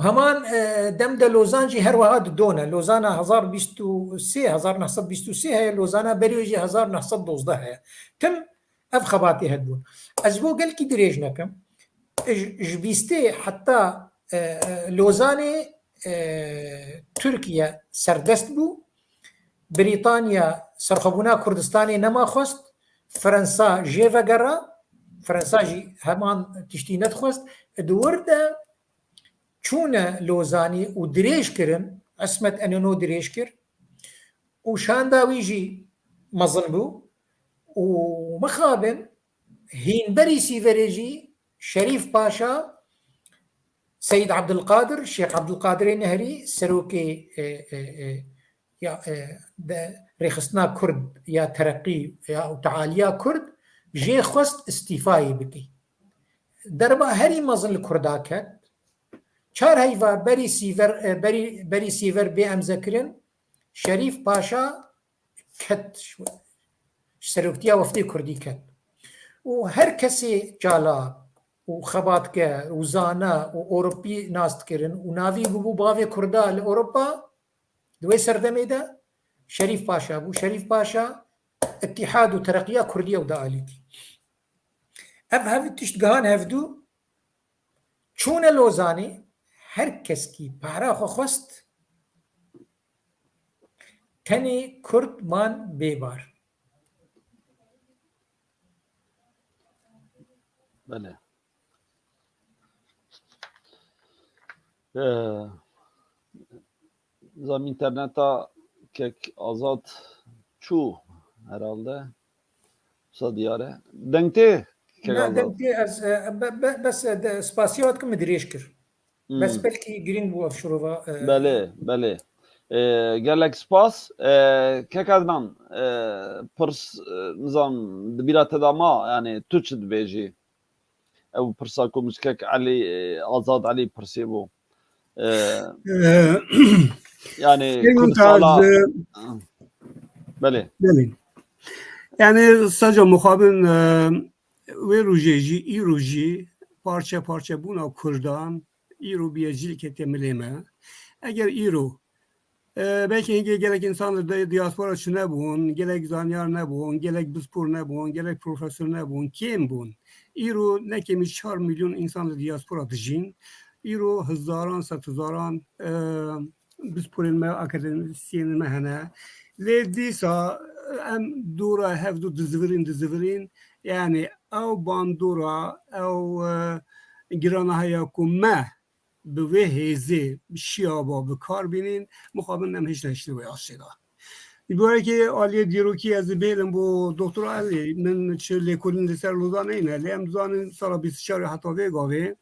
Heman dem de Lozan jî her wiha didone. Lozana 1923 heye Lozana berê jî 1912 heye. Tim ev xebatê hedbûn. Ez bo gelkî dirêj nekim ji bîstê heta Lozanê Tirkiye serdest bû Brîtanya serxwebûna Kurdistanê nema xwest Fransa jê vegera Fransa jî heman tiştî nedixwest di wir de çûne Lozanê û dirêj kirin İsmet İnönü dirêj kir û şanda wî jî mezin bû û mixabin hînberî sîverê jî Şerîf Paşa Seyyid Abdulkadir Şeyh Abdulkadirê Nehrî serokê rêxistina Kurd ya Tereqî ya Tealiya Kurd jê xwest îstîfayê bike. Derba herî mezin li Kurda ket çar heyva berî sîver bê emze kirin Şerîf Paşa ket سەرۆکتیا وەفتەی کوردی کرد و هەر کەسێ جالاک و خەباتکەر و زانە و ئۆروپی ناستکردن و ناوی بوو باوێ کووردا لە ئۆروپا دوێ سەردەمێدا شەریف پاشا بوو. شەریف پاشا اتحاد و تەرەقیە کوردیە و دائالیتی ئەف هەڤ تشتگەهان هەڤدوو چوونە لۆزانێ هەر کەسکی پارا خۆ خۆست تەنێ کوردمان بێبار. بله زم اینترنتا که آزاد چو herhalde دیاره دنگته بس سپاسیاتکم درێژ کرد بەس بەلکی گرنگ بوو ئەف شۆڕۆڤە. بله gelek spas kekadnan pırs nizam dibira tedama yani Türkçe dibêjî ew pirsa ku miskek Ali Azad Ali pirsê bû yani Kurdsala bele yani sadece muhabin ve rujeci iroji parça parça buna Kurdan iro biyecil ketemileme eğer iro belki gerek insanlar da diaspora için ne bun, gerek zanyar ne bun, gerek bispor ne bun, gerek profesör ne bun, kim bun? İro ne kemi 4 milyon insanlar diaspora dijin, İro hızdaran, satızaran bisporin me akademisyenin me hene, le disa em dura hevdu dizvirin, yani ev bandura, ev giranahaya kumme به هزه شیابا به کار بینین مخابن نم هیچ نشته باید شده بیاره که آلیه دیروکی از بیلم با دکتر علی من چه لیکولین لسر لوزان اینه لیم زان سالا 24 حتی ویگاوه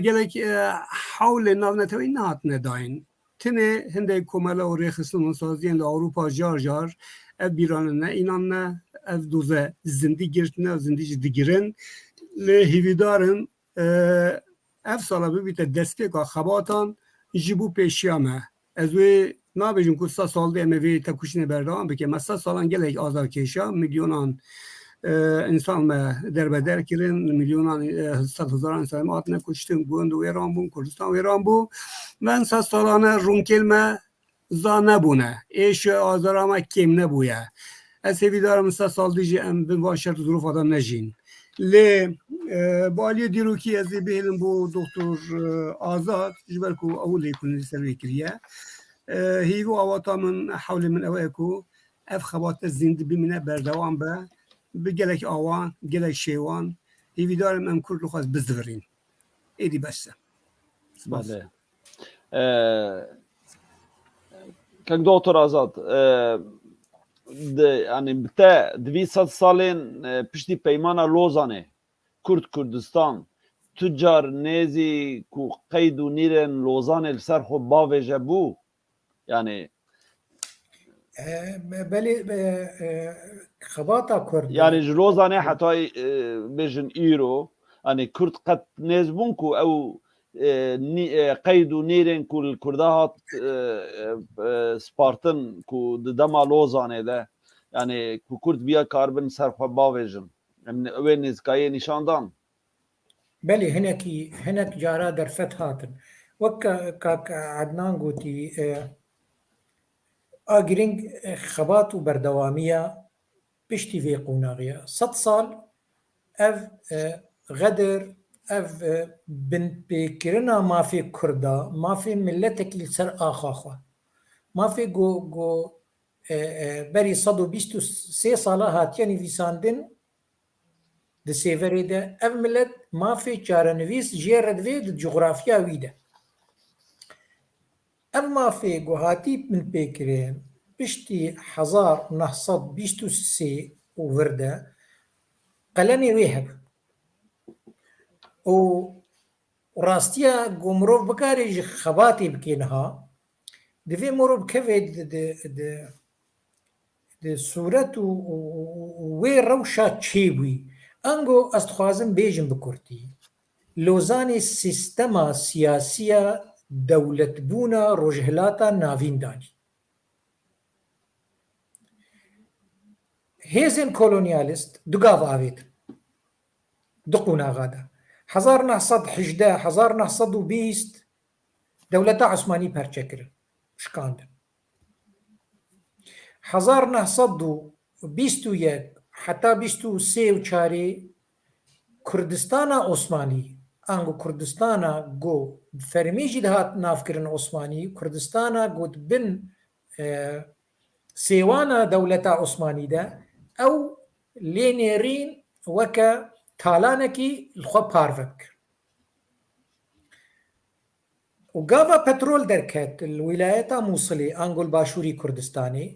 گلک حول ناونتوی نهات نداین تنه هنده کمالا و ریخستن منسازین لأوروپا جار جار اف بیرانه نه اینان نه اف دوزه زندی گرتنه و زندی جدیگیرن لحیویدارن اف سالا ببیته دسته که خباتان جیبو پیشیامه از وی نابجون که 3 سال دیمه وی تکوشنه بردام بکه من 3 سالان گلک آزار کشا میلیونان انسان ما در بدر کردن میلیونان 100,000 انسان آتنه کشتن گوند و ایران بون کردستان و ایران بو من 3 سالانه رون کلمه زا نبونه ایش آزار ما کم نبویه از هیوی دارم 3 سال دیجی ام به واشرت ظروف آدم نجین لی بالی دیروکی از بیلم بو دکتر آزاد جبر کو اولی کنی سروی کریه هیو آواتا من حول من اوه کو اف خبات زنده بمینه بردوان به گلک آوان گلک شیوان هیوی دارم ام کرد لخواست بزورین ایدی بسته بله که دکتر آزاد yani bite 200 salên piştî peymana Lozanê Kurd Kurdistan tüccar nêzî ku qeyd û nîrên Lozanê li ser xwe bavêje bû yani belê xebata Kurd yani ji Lozanê hetayî bêjin îro yani Kurd qet nêz bûn ku ew qeyd û nîrên ku li Kurda hat spartin ku di dema Lozanê de yani ku Kurd biya karbin ser xwe bavêjin ew ê nêzkayê nîşandan belê hinek cara derfet hatin wek kak Adnan gotî a giring xebat û berdewamiya piştî vê qonaxiya 100 sal ev Gedir ev binpêkirina mafê Kurda mafê milletekî li ser axa xwe mafê go berî 123 sala hatiye nivîsandin di sêverê de ev millet mafê çarenivîs jê re divê di coğrafiya wî de ev mafê guhatî binpêkirin piştî 1923 û vir de qelenê wê hebe û rastiya ku mirov bikarê ji xebatê bike niha divê mirov bikeve di sûret û wê rewşa çêbûyî ango ez dixwazim bêjim bi Kurdî Lozanê sîstema siyasiya dewletbûna rojhilata navîn danî هێزن کۆلۆنیالیست دوگاو ئاوێت دو قوناغادا 1918 1920 دەوڵەتە عوسمانی پەرچەکردن شکاندن 1921 حتا 23 و چارێ کوردستانە عوسمانی ئەنگۆ کوردستانە گۆ فەرمیژی دەهات نافکردن عوسمانی کوردستانە گوت بن سێوانە دەوڵەتە عوسمانیدا ئەو لێ نێرین وەکە تالانێکی خۆ پارڤە بکرد و گاڤە پەترۆل دەرکەت ویلایەتە مووسڵی ئەنگۆل باشووری کوردستانی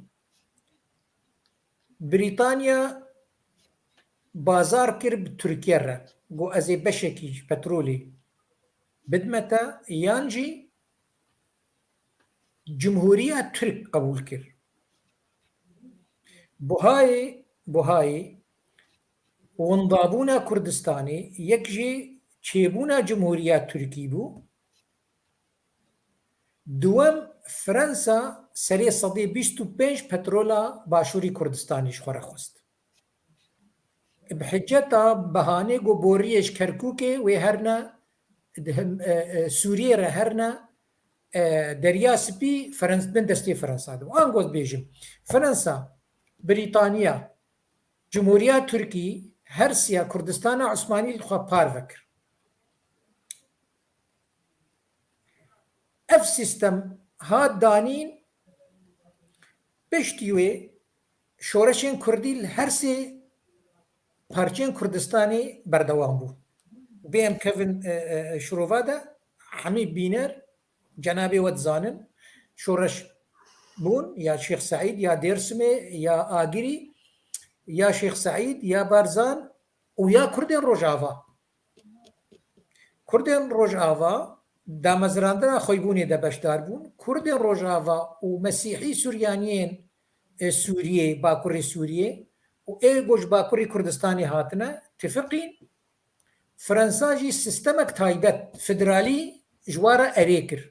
بریتانیا بازار کرد تورکیە رە بۆ ئەزێ بەشێکی پەترۆلی بدمەتە یانجی جمهوریە تورک قبول کرد بۆهایی وەندابوونە کوردستانی یەکژێ چێبوونە جمهوریە تورکی بوو دووەم فرەنسا سەرێ سەدەی 25 پەترۆلە باشووری کوردستانیش خۆرەخواست بحجەتە بەهانەی گۆ بۆریەش کەرکووکێ وێ هەرنە سووریێرە هەرنە دەریا سپی بن دەستی فەرەنسا دەوە ئەنگۆز بێژم فەرەنسا بریتانیا جمهوریە تورکی هەرسیە کوردستانە عوسمانی خۆ پارڤە کرد ئەف سیستەم هات دانین پشتی وێ شۆرەشێن کوردی هەرسێ پارچێن کوردستانی بەردەوام بوو بێم کەڤن شرۆڤادا هەمی بینەر جەنابێ وەتزانن شۆرەش بوون یا شێخ سەعید یا دێرسمێ یا ئاگری یا شێخ سەعید یا بارزان و یا کوردێن ڕۆژئاوا دامەزراندنە خۆی بوونێ دەبەشدار بوون کوردێن ڕۆژئاوا و مەسیحی سوریانیên سووریێ باکوڕی سووریێ و ئێ گۆش باکوڕی کوردستانی هاتنە تفقین فەرەنساژی سیستەمێک تایبەت فدرالی ژوارە ئەرێ کرد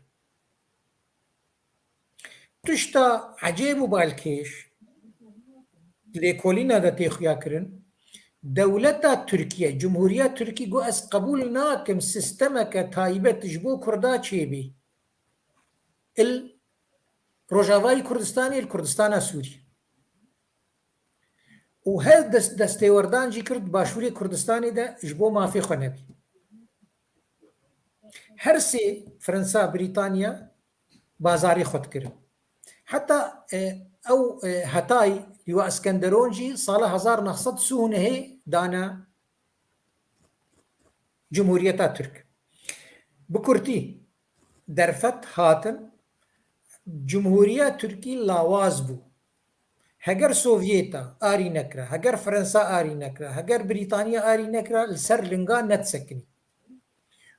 تشتا عەجێب و بالکێش لێکۆلینە دەتێخویاکردن دەوڵەتە تورکیە جمهوریە تورکی گۆ ئەس قبول ناکەم سیستەمەکە تایبەتش بۆ کووردا چێبێ ڕۆژاوای کوردستانی کوردستانە سووری و هەر دەستێوەردانجی کرد باشووری کوردستانیدا ژ بۆ مافی خۆ نەبی هەرسێ فەرەنسا بریتانیا بازاری خۆت کرد حتا ئەو هەتای لیوا ئەسکەندەرۆنجی ساڵە 1930 هەیە دانە جمهوریەتە تورک بکورتی دەرفەت هاتن جمهوریە تورکی لاواز بوو هەگەر سۆڤیێتە ئاری نەکرا هەگەر فەرەنسا ئاری نەکرا هەگەر بریتانیا ئاری نەکرا لەسەر لنگا نەتسەکنی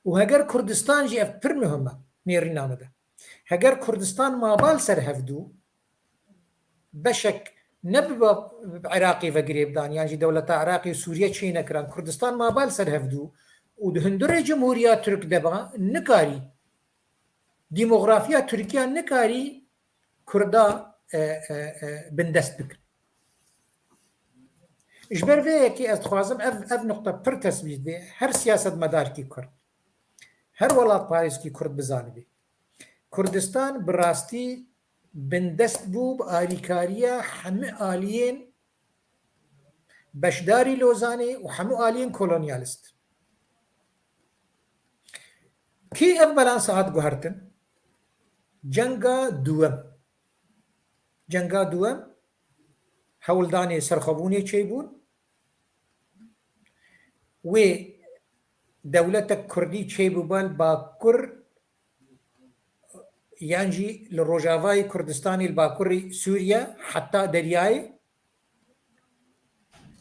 و هەگەر کوردستانجی ئەف پر مهمە نێڕینامەدە هەگەر کوردستان مابال سەر هەفتوو بەشێک نەبووە عێراقی ڤەگرێ بدان یانجی دەوڵەتە عێراقی و سووریە چێ نەکران کوردستان مابال سەر هەفتوو و هەندوڕێ جمهوریە تورک دەبا نکاری دیمۆغرافیا تورکیا نکاری کووردا بندەست بکرد ji ber vê yekê ez dixwazim ev nuqta pir tespît bê her siyasetmedarkî Kurd her welat parêzkî Kurd bizanibê Kurdistan bi rastî bindest bû bi alîkariya hemû aliyên beşdarî Lozanê û hemû aliyên kolonyalîst kî ev belansa hat guhertin cenga duwem hewldanê serxwebûnê çêbûn wê dewletek Kurdî çêbûbal bakur yan jî li Rojavayê Kurdistanê li bakurê Sûriye heta deryayê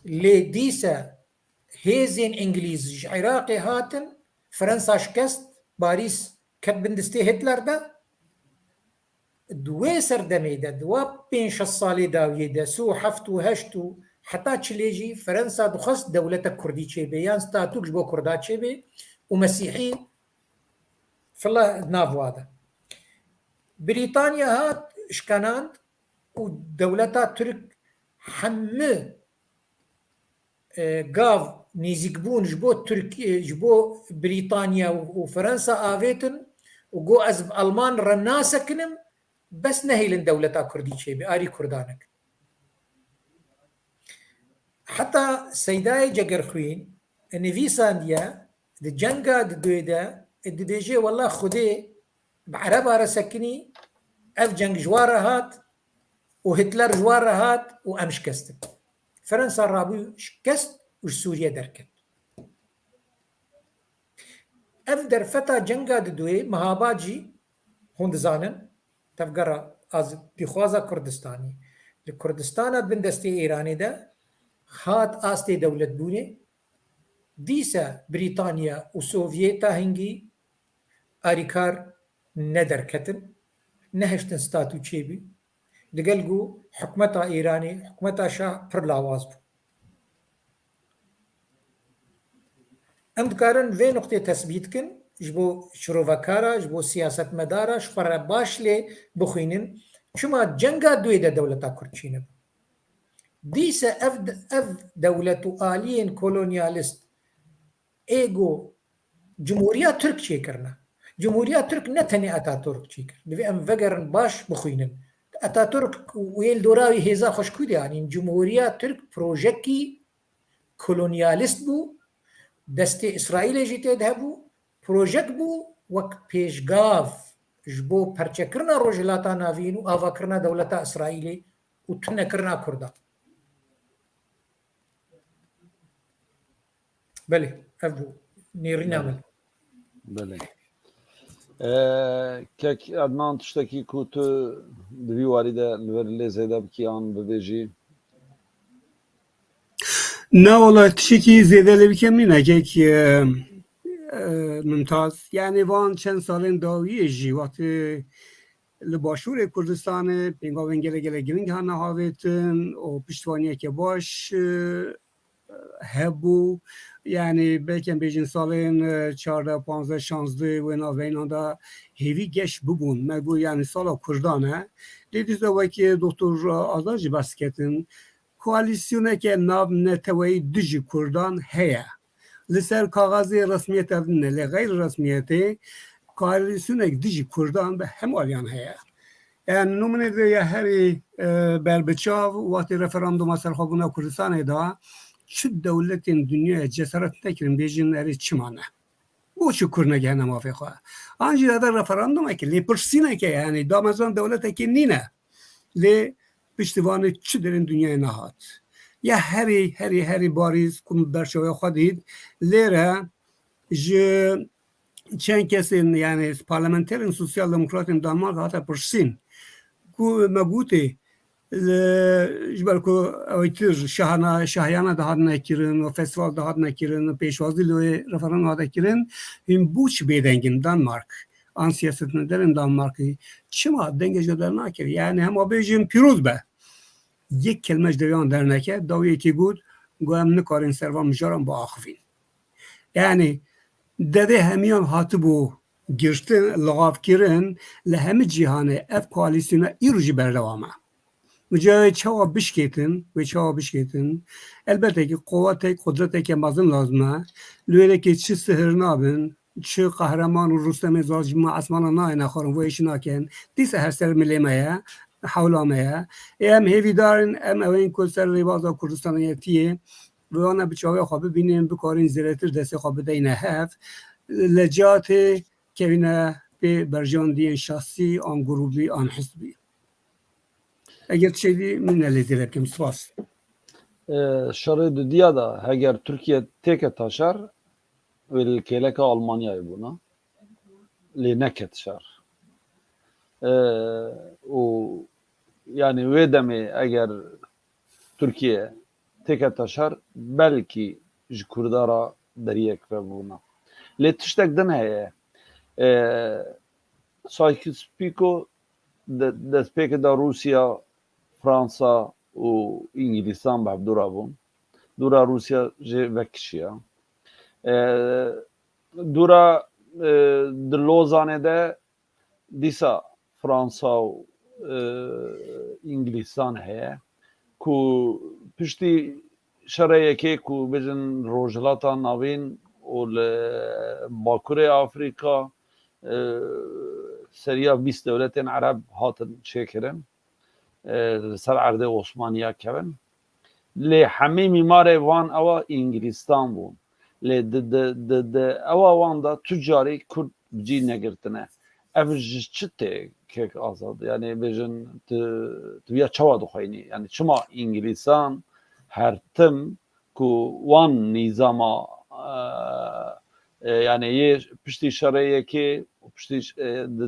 lê dîse hêzên İngilîz ji Iraqê hatin Fransa şikest Parîs ket bindistê Hitler de دوێ سەردەمێ de duwa 5-6 salê dawiyê de sû heft û heşt û heta çilê jî Fransa dixwest dewletek Kurdî çêbê yan statûk ji bo Kurda çêbê û Mesîhî fila nav wa de Brîtanya hat şkenand û dewleta Türk hemû گاو نزیک بوون ji bo Türkiye ji bo Brîtanya û Fransa avêtin û got ez bi Alman re nasekinim bes nehêlin dewleta Kurdî çêbî arî Kurdanek. Heta Seydayê Cegerxwîn nivîsandiye di cenga di duyê de dibêje wela Xwedê bi Ereba re sekinî ev ceng ji wan re hat û Hitler ji wan re hat û em şikestin. Fransa rabû şikest û ji Sûriye derket. Ev derfeta cenga di duyê mehaba cî hûn dizanin tevgera pîxwaza Kurdistanî li Kurdistana bin destê Îranê de hat astê dewletbûnê dîsa Brîtanya û Sovyêta hingî arîkar nederketin nehiştin statû çêbî digel ku hikûmeta Îranê hikûmeta Şah pir lawaz bû. Em dikarin vê noqtê tespît bikin ji bo şirovekara ji bo siyasetmedara ji xwe re baş lê bixwînin çima cenga duyê de dewleta Kurd çînibû. Dîsa ev dewlet û aliyên kolonyalîst êgo Cumhuriya Türk çêkirine. Cumhuriya Türk ne tenê Atatürk çêkir. Divê em vegerin baş bixwînin. Atatürk wê li dora wî hêza xweşkû de yanîn Cumhuriya Türk projekî kolonyalîst bû, destê İsraîlê jî tê de hebû, projek bû wek pêşgav ji bo perçekirina Rojhilata Navîn û avakirina dewleta İsraîlê û tunekirina Kurdan. Belê, ev bû nêrîna min. Belê. Kek Adnan tiştekî ku tu di vî warî de li ber lê zêde bikî an bibêjî? Ne ola tişekî zêde lê bikim mîne kek mimtaz. Yani van çend salên dawiyê jî watî li Başûrê Kurdistanê pêngavên gelek giring hane havêtin û piştvaniyeke baş hebû. Yani belki bêjin salên 14-15-16 wê navbeynan da hêvî geş bibûn. Me got yani sala Kurdan e. Lê dîsa wekî Doktor Azad jî bes ketin koalîsyoneke nav neteweyî du jî Kurdan heye. Li ser kaxazê resmiyet ev ne lê geyr resmiyetê koalîsyonek du jî Kurdan bi hemaliyan heye. Yani numunê de ya herî berbiçav watî referanduma serxwebûna Kurdistanê da çi dewletên dünyaya cesaret nekirin bêjin erê çima ne. Boçi kur negihene mafê xwe. An jî de referandumekê lêpirsîneke yani damezan dewletekê nîne. Lê piştîvanê çi derên dünyayê nehat. Ya herî barîz ku berçavê xwe dît lêre ji çend kesên yani parlamenterên sosyal demokratên Danmark hate pirsîn ku me gotê ji ber ku ew tir şahyana da hatine kirin û festîval da hatine kirin pêşwazî li wê referandum hate kirin hîn bû çi bêdengin Danmark an siyasetmedarên Danmarkî çima dengê ji dernakir yani hema bêjin pîroz be yek kelme ji deviyan derneke dawiyekî got em nikarin servan mijaran biaxivîn yani devê hemiyan hatibû girtin liqavkirin li hemî cîhanê ev koalîsyona îro jî berdewam e. Mücadele çawa bişketin elbette ki kudreteke mezin lazım e. Lüyedeki çi sihir nabin çi kahraman û Rûstemê zacîma esmana nayê nexwarin bu işi nakin dîsa her ser milê me ye hewla me ye em hêvîdarin em evên ku ser rêbaza Kurdistanê yetiyê bi wana bi çavê xwe bibînin bikarin zêdetir destê xwe bideyne hev li cihatê kevîne pê berjandiyên şahsî an grûbî an hizbî. Eğer şeydi min elê bikim spas. Şerê di diya da heger Türkiye têke taşar wê li kêleka Almanyayê bûna lê neket şer. û yani wê demê eger Türkiye têke taşar belkî ji Kurdara deriyek vebûna. Lê tiştek din heye Sykes-Picot destpêkê da Rûsya Fransa û İngîlistan bevdûra bûn. Dûra Rûsya jê vekişiya. Dûra di Lozanê de dîsa Fransa û İngîlistan heye ku piştî شرایکی کو بجن روجلاتا ناوین و باکوری آفریقا سریا 20 دولتین عرب هاتن چیکرن سر عرض عثمانیه کبن لی همه میمار وان اوا انگلیستان بون لی د اوا وان دا تجاری کرد جی نگرتنه اوج چته که آزاد یعنی بجن تویا چوا دخوینی یعنی چما انگلیسان هر تم کو وان نظاما yani ye pişti şaraya ki pişti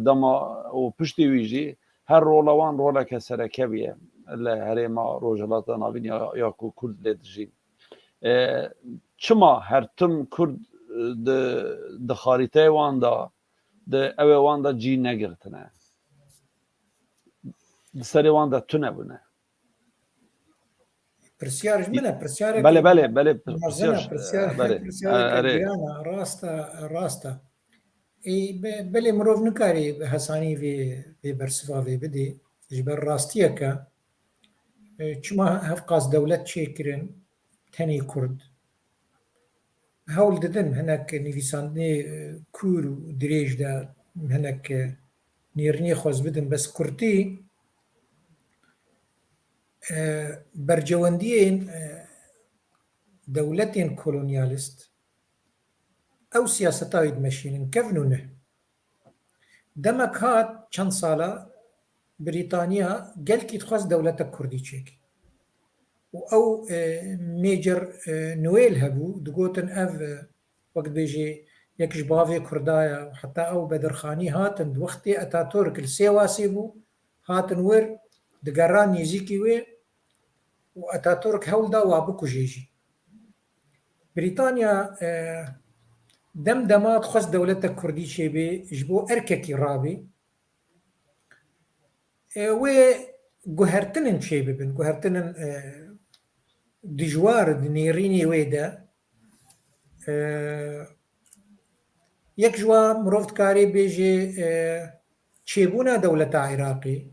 dama o pişti vici her rolavan rola kesere kebiye la herema rojalata nabin ya ku kurd ledji çima her tüm kurd de harite wanda de eve wanda ci negirtine de seri wanda tune bune برسيارج منها برسيارج بله بله بله برسيارج راستا اي بله مروف نكاري حساني في برسفا في بدي جبر راستيكا چما هفقاس دولت شيكرن تاني كرد هول ددن هناك نيفيساندني كور دريج دا هناك نيرني خوز بدن بس كرتي برجونديين دولتين كولونياليست او سياستاويد ماشيين كفنونه دمك هات چند سالا بريطانيا قال كي تخص دولة كردي تشيكي او ميجر نويل هبو دقوتن اف وقت بيجي يكش بافي كردايا وحتى او بدرخاني هاتن وقتي اتاتورك السيواسي بو هاتن ور دقران يزيكي وي واتاتورك هولدا وابكو جيجي بريطانيا دمدمات خص دولة كردي شيبي جبو ارككي رابي و جوهرتنن شيبي بن جوهرتنن دجوار دنيريني ويدا يك جوا مروفت كاري بيجي تشيبونا دولة عراقي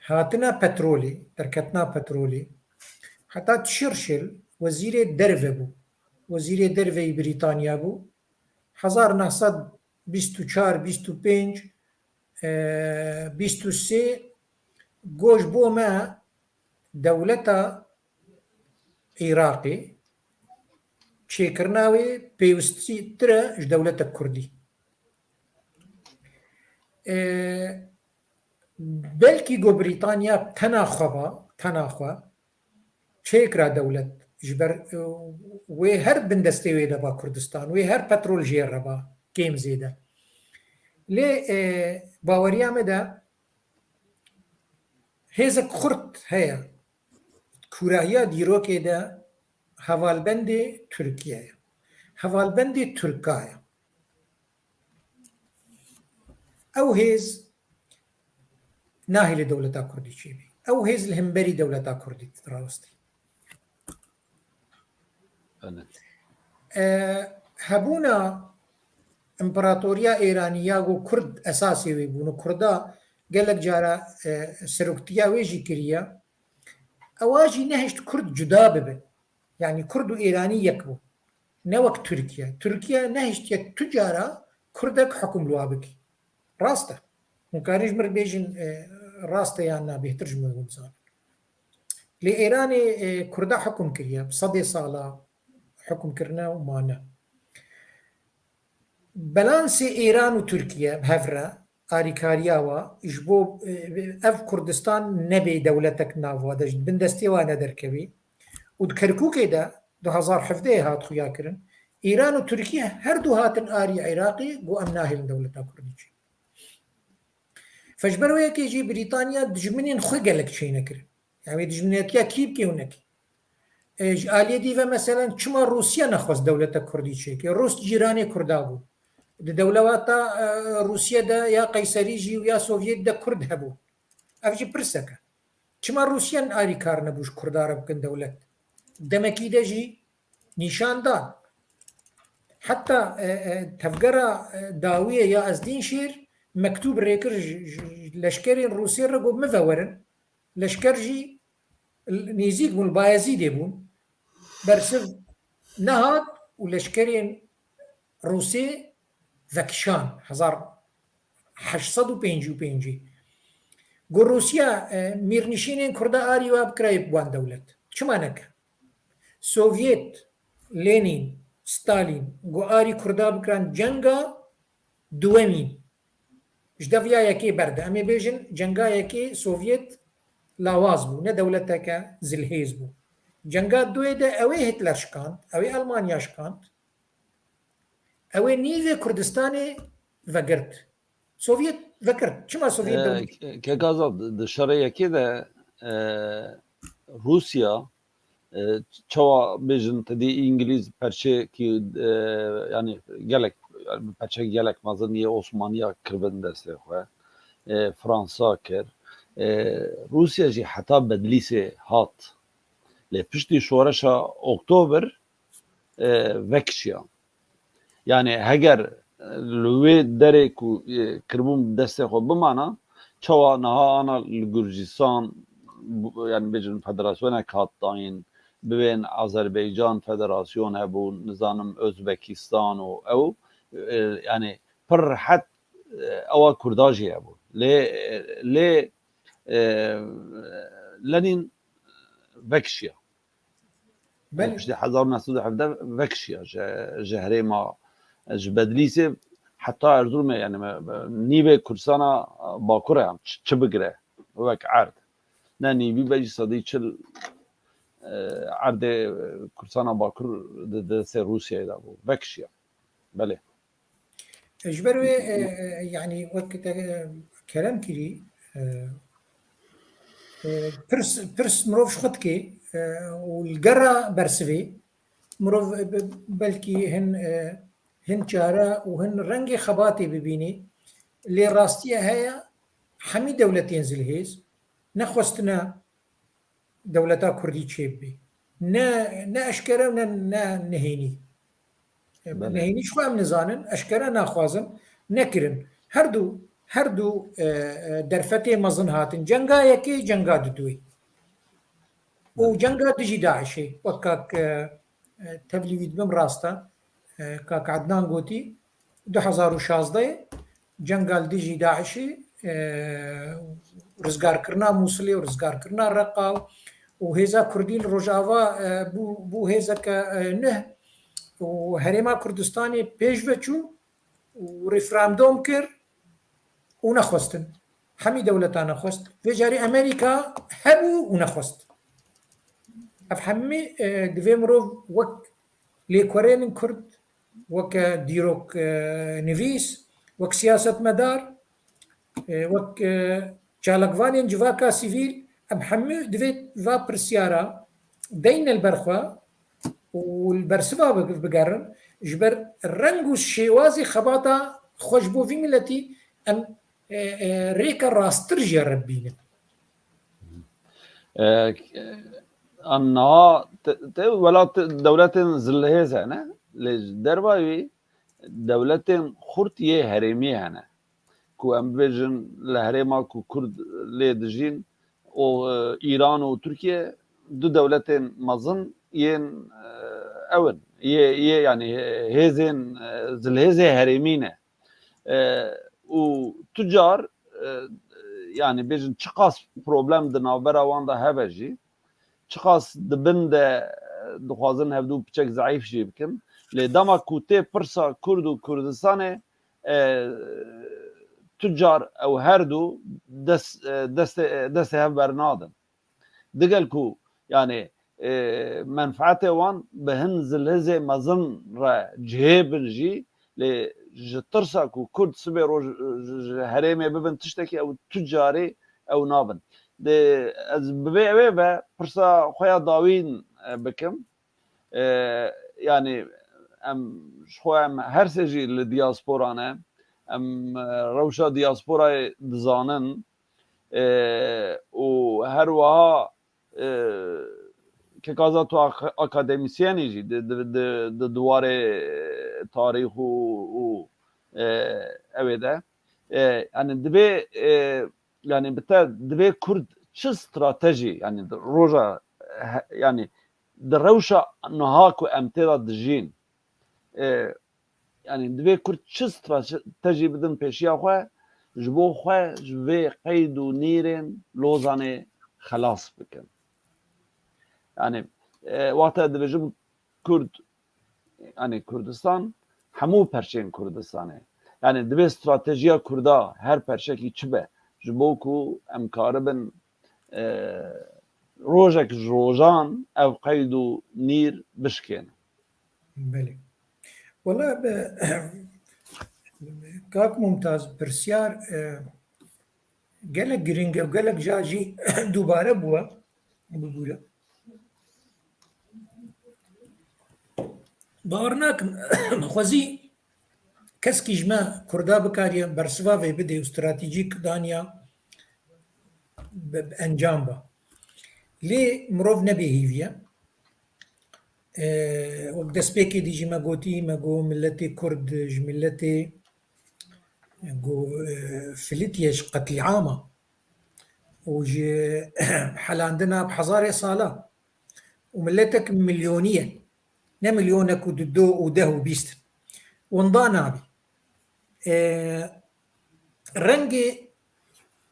هاتنا بترولي تركتنا بترولي حتى تشرشل وزير درفه بو وزير درفه بريطانيا بو 1924 25 23 گوش بو ما دولة عراقي شيكرناوي بيوستي ترى دولة كردي بلكي جو بريطانيا تناخوا شيكرا دولة جبر وي هر بندستي وي دبا كردستان وي هر بترول جير ربا كيم زيدا لي باوريا مدا هيزك خرط هيا كوراهيا ديروكي دا هوالبندي تركيا هوالبندي تركايا او هيز ناهي لدولة كردي شيبي او هيز الهمبري دولة كردي تراوستي هبونا امبراطوريا ايرانيا و كرد اساسي ويبونو كردا قالك جارا سروكتيا ويجي كريا اواجي نهشت كرد جدا ببن يعني كرد ايراني يكبو نوك تركيا نهشت يك تجارة كردك حكم لوابك راسته مكاريج مر بيجن راسته يعني بيهترجم ومزال لإيراني كردا حكم كريا بصدي صالة حكم كرنا ومانا بلانسي إيران وتركيا بهفرة آريكارياوا إجبو أف كردستان نبي دولتك نافوا دج بندستي وانا دركبي ودكركو كده 2017 هات خويا كرن إيران وتركيا هردو هاتن آري عراقي بو أمناهل دولتا كرديش فجبرو يكي يجي بريطانيا دجمنين خوي قالك شينا كرن يعني دجمنيتيا كيب كيونك آلية ديفا مثلا چما روسيا نخواست دولتا كرديش كي روس جيراني كردابو دولواتا روسيا دا يا قيصريجي ويا سوفيت دا كرد هبو افجي برسكا چما روسيا آري كار نبوش كردار بكن دولت دمكي دا جي نشان دان حتى تفقرا داوية يا أزدين شير مكتوب ريكر لشكرين روسيا رقو مفورن لشكر جي نيزيك من البايزيد يبون برسف نهاد ولشكرين روسي ذكشان 1855 قول روسيا ميرنشينين كردا آري واب كرايب وان دولت شما نكر سوفيت لينين ستالين قو آري كردا بكران جنگا دوامين جدافيا يكي برد أمي بيجن جنگا يكي سوفيت لاواز بو نه دولتك زلهيز بو جنگا دوی ده اوی هتلر شکاند اوی المانیا شکاند اوی نیوی کردستان وگرد سوفيت ذكرت شما سوفيت دولة كغازا دشارة كده روسيا çava bejin tedi İngiliz perçe ki yani gelek perçe gelek mazın niye Osmanlıya kırben destek ve Fransa kır Rusya ji hatta bedlise hat le pişti şoreşa Oktober vekşiya yani heger lüve dere ku kırbun destek o bu mana çava naha ana Gürcistan yani bejin federasyona kattayın بين Azerbaycan Federasyon bu nizanım Özbekistan o yani per hat ava Kurdaji bu le Lenin vekşiya ben işte 1917 vekşiya cehrema bedlise hatta Erzurum'a yani nive Kursana Bakura çıbıgre vek ard ne nivi beji sadiçil عرض كردستان باکر دست روسیه دا بود وکشیا بله اجبروي يعني وقت كلام كري برس مروف شخطكي والقرة برسفي مروف بلكي هن شارع وهن رنجي خباتي ببيني اللي راستيها هي حمي دولتين زلهيز نخوستنا دولتا كردي تشيبي نا اشكره نا نهيني نهيني شو ام نزانن اشكره ناخوازن نكرن هردو درفتي مزن هاتن جنگا يكي جنگا ددوي وجنگا دجي داعشي وكاك تبليد بم راستا كاك عدنان قوتي 2016 جنگا دجي داعشي رزگار کرنا موصلي ورزگار کرنا رقاو وهيزا كردين روجاوا بو هيزا نه وهريما كردستاني بيش بچو وريفراندوم كر ونخوستن حمي دولتانا خوست في جاري امريكا هبو ونخوست افهمي دفيمرو وك ليكورين كرد وك ديروك نفيس وك سياسة مدار وك چالقوانين جواكا سيفيل أبحمي دفيت فا برسيارة دين البرخوا والبرسفا بقرن جبر الرنجو الشيوازي خباطة خوشبو في ملتي أم ريكا راسترجي ربينا أنها ولا دولة زلهيزة أنا لدرباوي دولة خرطية هرمية أنا كو أمبيجن لهرما كو كرد ليدجين و إيران و تركيا دو دولتين مظن ين أول يعني هزين زلهزة هرمينة و تجار يعني بيجن چقاس problem دنابرا واندا هبجي چقاس دبن ده دخوازن هبدو بچك ضعيف جي بكم لدما كوتي برسا كرد و كردستانه تجار او هردو دست هف برنادن دقل كو يعني منفعته وان بهن زلهزه مظن را جهيبن جي لجترسا كو كرد سبي روج هريمي ببن تشتكي او تجاري او نابن ده از ببيع و برسا خويا داوين بكم يعني ام شخويا هر سجي لدياسبورانا ام روشا دياسبورا دزانن و هر وها که کازا تو اکادمیسیانی جی د دواره تاریخ و اویده yani دبی yani بتا دبی کرد چه استراتژی yani روجا yani دروشة نهاك وأمتلا دجين يعني دوی کرد چه استراتژی بدن پیشیا خو جبو خو جوی قید و نیرن لوزانه خلاص بکن يعني وقت دبجم كرد يعني كردستان همو پرچین کردستانه يعني دوی استراتژیا کردا هر پرچکی چبه جبو کو امکاربن روجك روجان او قيد و نير بشكين بله والله كاك ممتاز برسيار قالك جرينجا وقالك جاجي دوباره بوا بقوله باورناك خوزي كسكي جما كردا بكاريا برسفافي بدي استراتيجيك دانيا بانجام با لي مروف نبي هيفيا وقت سبيكي دي جي ماغوتي ماغو ملتي كرد جملتي جو فلتيش قتل عامة وجي حال عندنا بحزاري صالة وملتك مليونية نا مليونك وددو وده وبيست ونضانا بي رنجي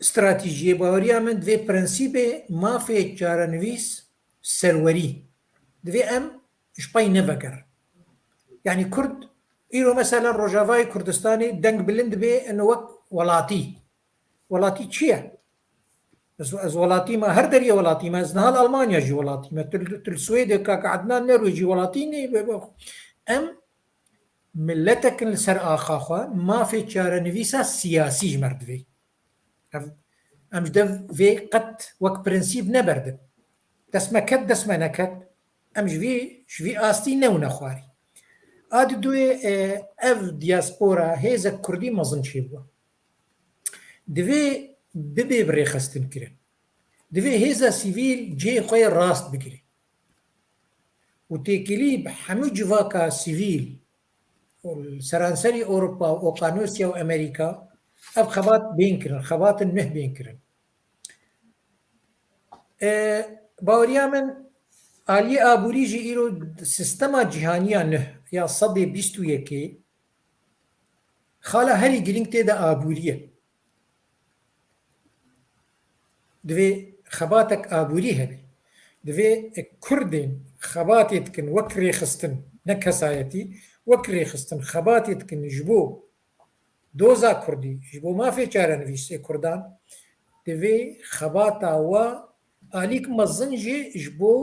استراتيجية باوريا من دفي برنسيبي ما في جارنويس سروري دفي ام شباي نفكر يعني كرد إيرو مثلا روجافاي كردستاني دنگ بلند بي انه وقت ولاتي تشيا از ولاتي ما هر دريه ولاتي ما نهال المانيا جي ولاتي ما تل السويد كاك عدنان نرويجي ولاتيني ام ملتك السر اخاخوا ما في تشار نفيسا سياسي جمرد في ام جدف في قد وك برنسيب نبرد دسما كد دسما نكد ام جفي استي نو نخواري اد دوی اف دیاسپورا هیز کردی مزن چی بوا دوی ببی بری خستن کرن دوی هیز سیویل جی خوی راست بگیری و تیکلی بحمو جواکا سیویل سرانسری اوروبا و اوقانوسیا و امریکا اف خبات بین کرن خبات نه بین کرن باوریا من آلی آبوری جی ایرو سیستما جهانیا نه یا صدی بیستو یکی خاله هری گرینگ تیدا آبوریه دوی خباتك آبوری هبی دوی کردین خباتت کن وکری خستن نکسایتی وکری خستن خباتت کن جبو دوزا کردی جبو ما فی چاره نویسه کردان دوی خباتا و آلیک مزنجی جبو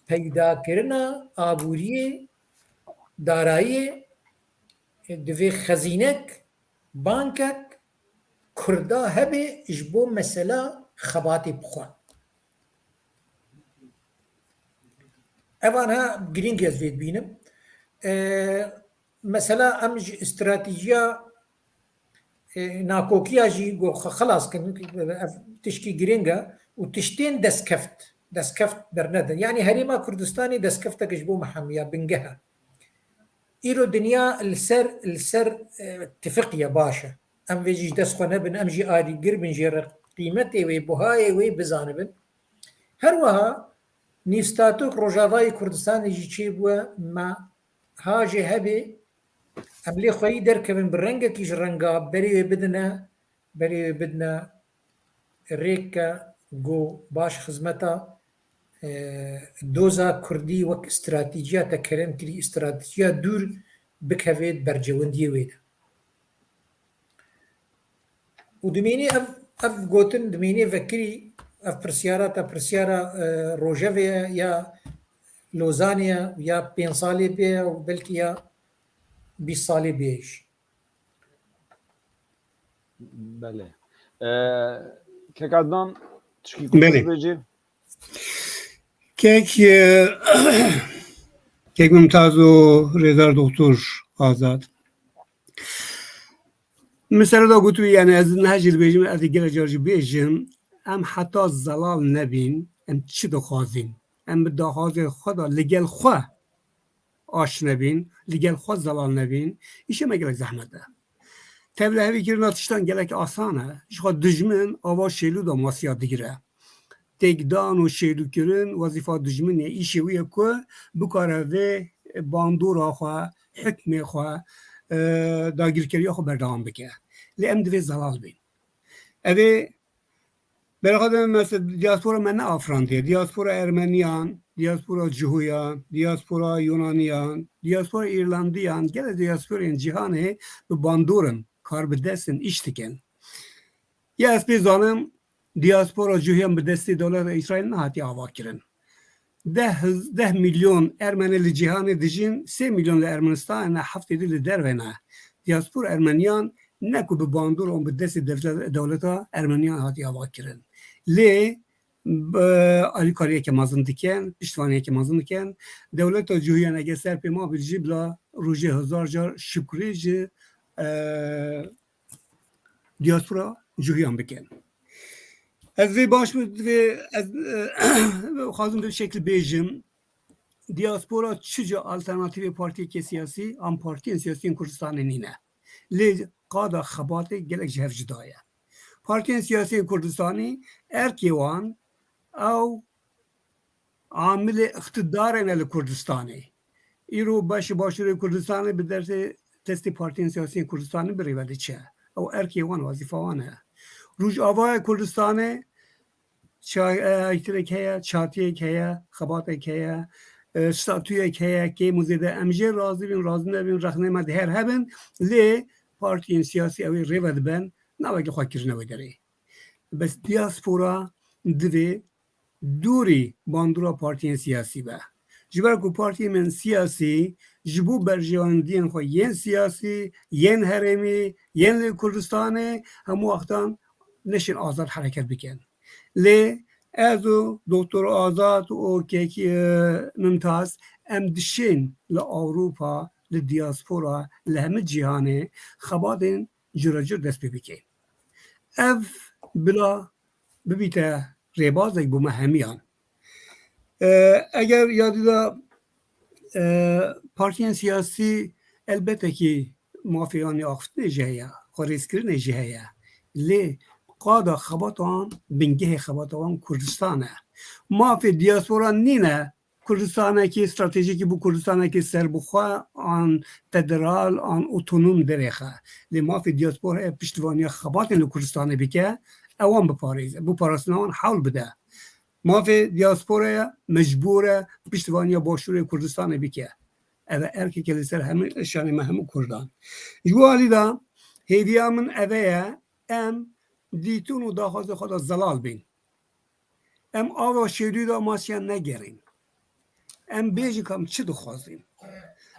پیدا کرنا آبوری دارایی دوی خزینک بانکک کردا هبه جبو مثلا خباتی بخوا اوان ها گرینگ از وید بینم مثلا امج استراتیجیا ناکوکیا جی گو خلاص کن تشکی گرینگا و تشتين دسكفت برندا يعني هريما كردستاني دسكفتك جبو محمية بنجها إيرو دنيا السر اتفاقية باشا أم فيجيش دسخو نبن أم جي آدي قربن جير قيمتي وي بهاي وي بزانبن هروها نيستاتوك روجافاي كردستاني جي تشيبوا ما هاجي هبي أم لي خوي دركبن برنجا كيش رنجا بري بدنا ريكا جو باش خدمتا دوزا كردي وك استراتيجية تكرم كري استراتيجية دور بكهويت برجوندية ويدا ودميني اف قوتن دميني فكري اف برسيارة روجافيا يا لوزانيا يا بين صالي بيا وبلكي يا 20 صالي بيش بله كيك عدنان تشكي بله. كنت بيجي کیک ممتاز و رضا دکتر آزاد مثلا دا گوتو یعنی از نهجر بیجیم از دیگر جارجی بیجیم ام حتی زلال نبین ام چی دخوازیم ام دخواز خدا لگل خواه آش نبین لگل خواه زلال نبین ایشه مگلک زحمت ده تبله همی که ناتشتان گلک آسانه ایش خواه دجمن آوا شیلو دا ماسیاد دیگره تکدان و شیدو کرن وظیفه دجمنه ایشه ویه که بکاره و باندورا خواه حکم خواه داگیرکری خواه بردام بکه لیم دوی زلال بین اوه برای مثل دیاسپورا من نه افرانتیه دیاسپورا ارمنیان دیاسپورا جهویان دیاسپورا یونانیان دیاسپورا ایرلندیان گل دیاسپورا این جهانه به باندورن کار به دستن اشتکن یه اسپی زانم دیاسپورا جهویان به دستی دولت اسرائیل نهاتی آوا کرن 10 میلیون ارمنی لجهان دیجین 3 میلیون لارمنستان نه 7 دیل درونه دیاسپورا ارمنیان نکو به باندور اون به دست دولت ارمنیان هاتی آوا کرن لی آلی کاریه که مازن دکن پشتوانیه که مازن دکن دولت جویان اگه سر پیما برجی بلا روژه 1000 جار شکری جه دیاسپورا جویان بکن از وی باش از خواستم به شکل بیجم دیاسپورا چجا آلترناتیو پارتی که سیاسی هم پارتی سیاسی کردستان نینه لی قادا خبات گلک جهر جدایه پارتی سیاسی کردستانی ارکیوان او عامل اقتدار نل کردستانی ایرو باشور کردستانی به درس تست پارتی سیاسی کردستانی بریوده چه او ارکیوان وظیفه وانه روج آوای کردستانی چاتی که خبات که ستاتوی که مزیده امجه راضی نبین رخنه مد هر هبن لی پارتی سیاسی اوی ریود بن نوگه خواه کرنه داره بس دیاسپورا دوی دوری باندورا پارتی سیاسی با جبر کو پارتی من سیاسی جبو برجوان دین خواه ین سیاسی ین هرمی ین کردستان همو وقتان نشین آزاد حرکت بکن لی ازو دکتر آزاد و که ممتاز ام دشین لأوروپا لدیاسپورا لهمه جهانه خبادین جراجر دست بکن اف بلا ببیته ریباز یک بومه همیان اگر یادی دا پارتیان سیاسی البته که مافیانی آخفت نجهه خواریزکر نجهه لی قادا خباتوان بنگه خباتوان کردستانه مافی دیاسپورا نینه کردستانه که استراتژیکی بو کردستانه که سر بخواه آن فدرال آن اتونوم دریخه لی مافی دیاسپورا پشتوانی خباتین کردستانه بکه اوان بپاریزه بپارسنان حول بده مافی دیاسپورا مجبوره پشتوانی باشور کردستانه بکه اوه ارکی که لسر همه شانی مهم کردان جوالی دا هیدیا من اوه ام دیتون و داخواست خدا زلال بین ام آوا شیری دا ماسیان نگرین ام بیجی کم چی دخواستیم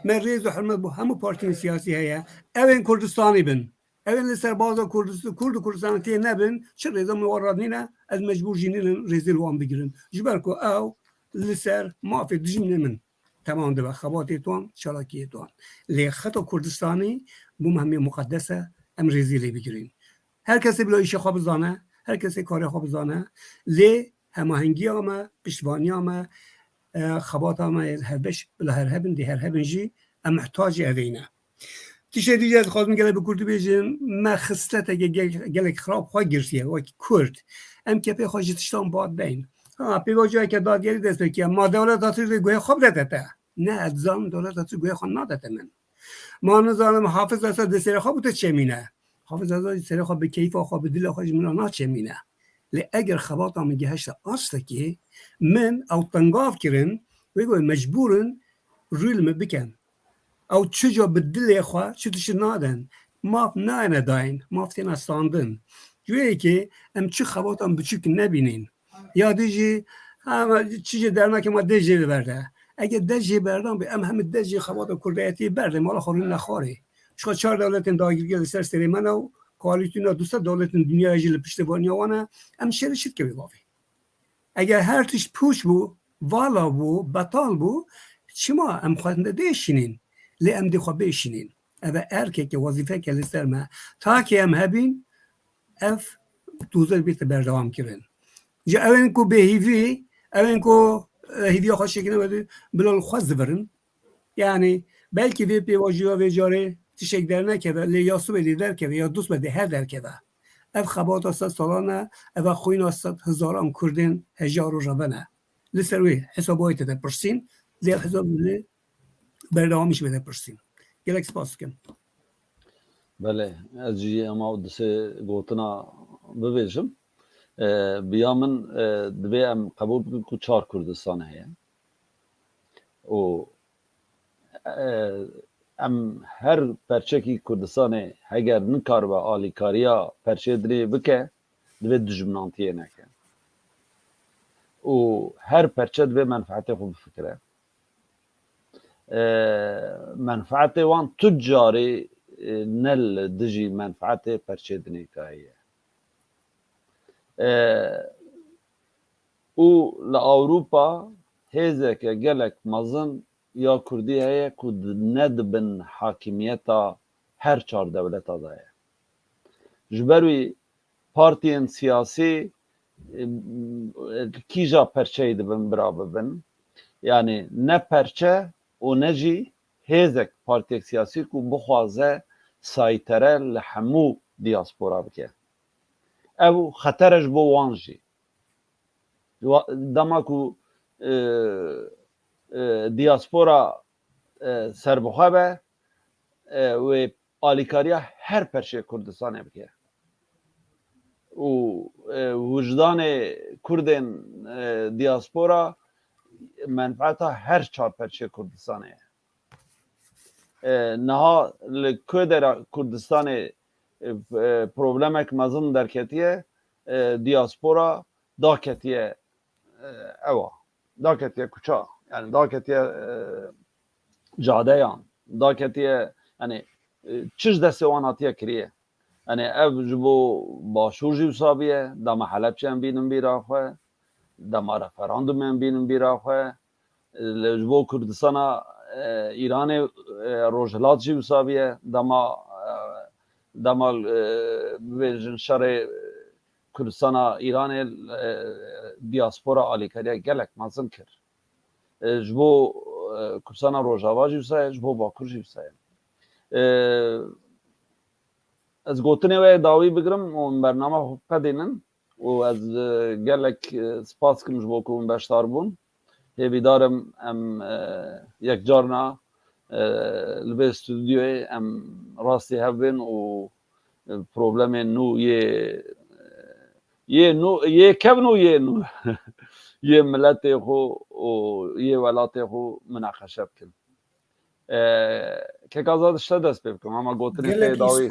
من ریز و حرمت با همه پارتی سیاسی هیا اوین کردستانی بین اوین لسر بازا کردستانی تیه نبین چه ریزا موارد نینه از مجبور جینین ریزی روان بگیرن جبر که او لسر مافی دجمن من تمام ده خباتی توان چالاکی توان لی خطا کردستانی بوم همه مقدسه ام ریزی لی بگیرین هر کسی بلا ایشه خواب زانه هر کسی کاری خواب زانه لی هماهنگی آمه پشتوانی آمه خبات آمه هربش بلا هر هبن دی هر هبن جی ام محتاج اوینه تیشه دیگه از خواستم گله بکردی بیجیم ما خصلت اگه گله خراب خواه گرسیه و کرد ام کپی خواه جتشتان باد بین پیوا جایی که دادگری دست بکیم ما دولت داتر گوه خواب دادته نه ادزان دولت داتر گوه خواه نداته من ما نظرم حافظ اصلا دستیر خواه بوده چه مینه حافظ ازای سری خواه به کیف خواه به دل خواه جمعنا چه مینه لی اگر خبات هم میگه هشتا آستا که من او تنگاف کرن ویگوی مجبورن رویل بکن او چجا به دل خواه چطوش نادن ماف نه داین ماف تین استاندن جویی که ام چه خبات هم بچوک نبینین یا دیجی چیزی درنا که ما دیجی برده اگر دیجی بردم به ام همه دیجی خبات کردیتی برده مالا خورین نخوری شما 4 دولت داگیرگی سر سری من و کوالیتینا دوستا دولت دنیا جل پشتوانی وانه ام شرشید که بیوافی اگر هر تیش پوش بو والا بو بطال بو شما ام خواهنده دیشینین لی ام دی خواه بیشینین اوه ارکه که وظیفه که لسر ما تا که ام هبین اف دوزر بیت بردوام کرن جا اوین کو به هیوی اوین کو هیوی خواه شکنه بده بلال خواست برن یعنی بلکه وی پیواجی و وی جاره تشک در نکده لی یا سو بدی در کده یا دوست بده هر در کده اف خبات است سالانه اف خوین است هزاران کردن هجار و ربنه لسروی حسابایت ده پرسین زیر حساب بده بردامیش بده پرسین گلک سپاس کم بله از جی اما دسه گوتنا ببیجم بیا من دبی ام قبول بکن که 4 کردستان هیا و ام هر پرچکی کردستان اگر نکار با آلیکاریا پرچه دری بکه دبی دجمنانتیه نکه و هر پرچه دبی منفعت خوب فکره منفعت وان تجاری نل دجی منفعت پرچه دنی که هیه او لأوروبا هزه که گلک مزن یا کردی هیه که ندبن حاکمیتا هر 4 دولتا دایه جبروی پارتین سیاسی کیجا پرچه دبن برا ببن yani ne perçe o ne jî hêzek partiyek siyasî ku bixwaze saytere li hemû diaspora bike. Ew xeter ji bo wan jî. Dema ku diaspora serbixwe be wê alîkariya her perçeyê Kurdistanê bike. û wijdanê Kurdên diaspora منفعتا هر 4 پرچه کردستانه نها لکودر کردستان پروبلمک مزم در کتیه دیاسپورا دا کتیه اوا دا کتیه کچا yani دا کتیه جاده یان دا کتیه yani چیز دسته واناتیه کریه yani ev جبو باشور جیو سابیه دا محلب چن بینم بیرا خواه دما رفراندوم من بینم بیرا خواه لجبو کردستان ایران روجلات جی وسابیه دما بجن شر کردستان ایران دیاسپورا آلیکاریا گلک مازن کر جبو کردستان روجاوا جی وسایه جبو باکور جی وسایه از گوتنه و داوی بگرم و برنامه خوب قدینن و از گلک سپاس کم جبو کن بشتار بون هیویدارم ام یک جارنا لبه استودیوی ام راستی هفین و پروبلم نو یه کم نو یه ملت خو و یه ولات خو مناقشه بکن که کازاد شده دست بکن اما گوتنی که داوی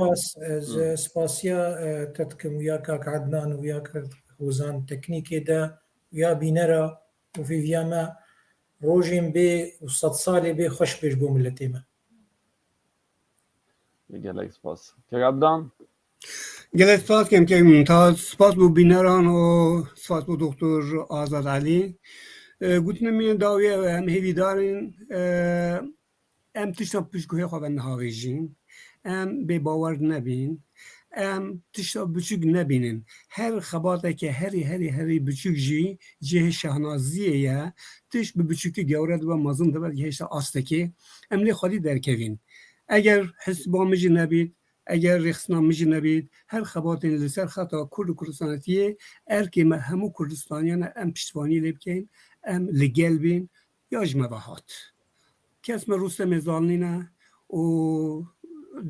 سپاسیا تتکم ویا کاک عدنان ویا کاک خوزان تکنیکی دا ویا بینرا وفي فياما روجين بي وصد صالي بي خوش بيش بو ملتي ما گلک سپاس که قدام گلک سپاس کم که ممتاز سپاس بو بینران و سپاس بو دکتر آزاد علی گوتنه می داویه و هم هیوی دارین ام تشتا پشگوه خواه نهاوی جین ام به باور نبین ام تشتا بچوک نبینن هر خباته که هری بچوک جه شهنازیه یا تش به بچوکی گورد و مازن دبد یه هشتا آستکی ام لی خالی درکوین اگر حسبا مجی نبید اگر رخصنا مجی نبید هر خباتین لسر خطا کردستانتیه ارکی همو کردستانیان ام پشتوانی لبکین ام لگل بین یا جمعهات کس من روستم زالنینه و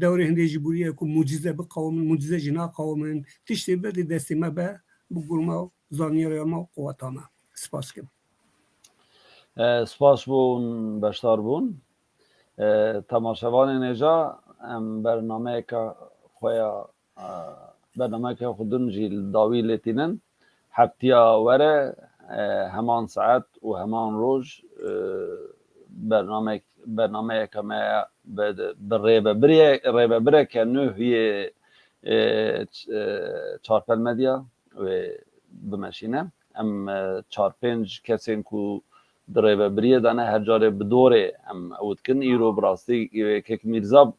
دوره هنده جبوریه که معجزه بقوم معجزه جنا قومن تشتی بدی دستی ما به بگرما زانیه ما قوتانا سپاس کم سپاس بون بشتار بون تماشاوان نجا برنامه که خویا برنامه که خودن جیل داوی لیتینن هفتیا وره همان ساعت و همان روز برنامه که ما ریبه بره که نوعی چارپل مدیا و بمشینه ام 4-5 کسین که ریبه بریه دانه هر جاره بدوره ام اود کن ایرو براستی که میرزا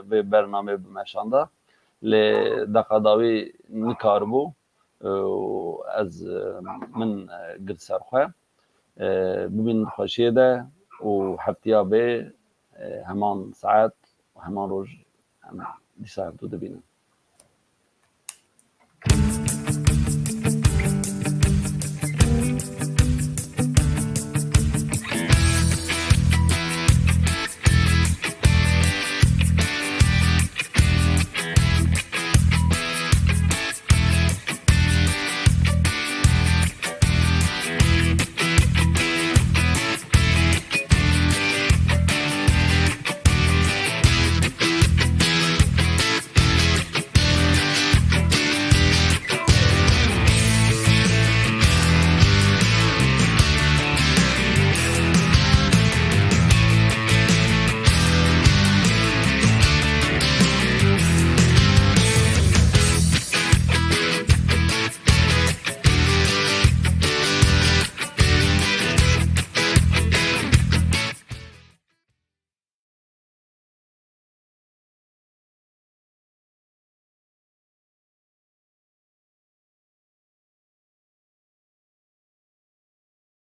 به برنامه بمشانده لدقاداوی نکاربو از من گل سرخواه ببین خوشیه ده و هفتیا به همان ساعت و همان روز دیسا دو دبینم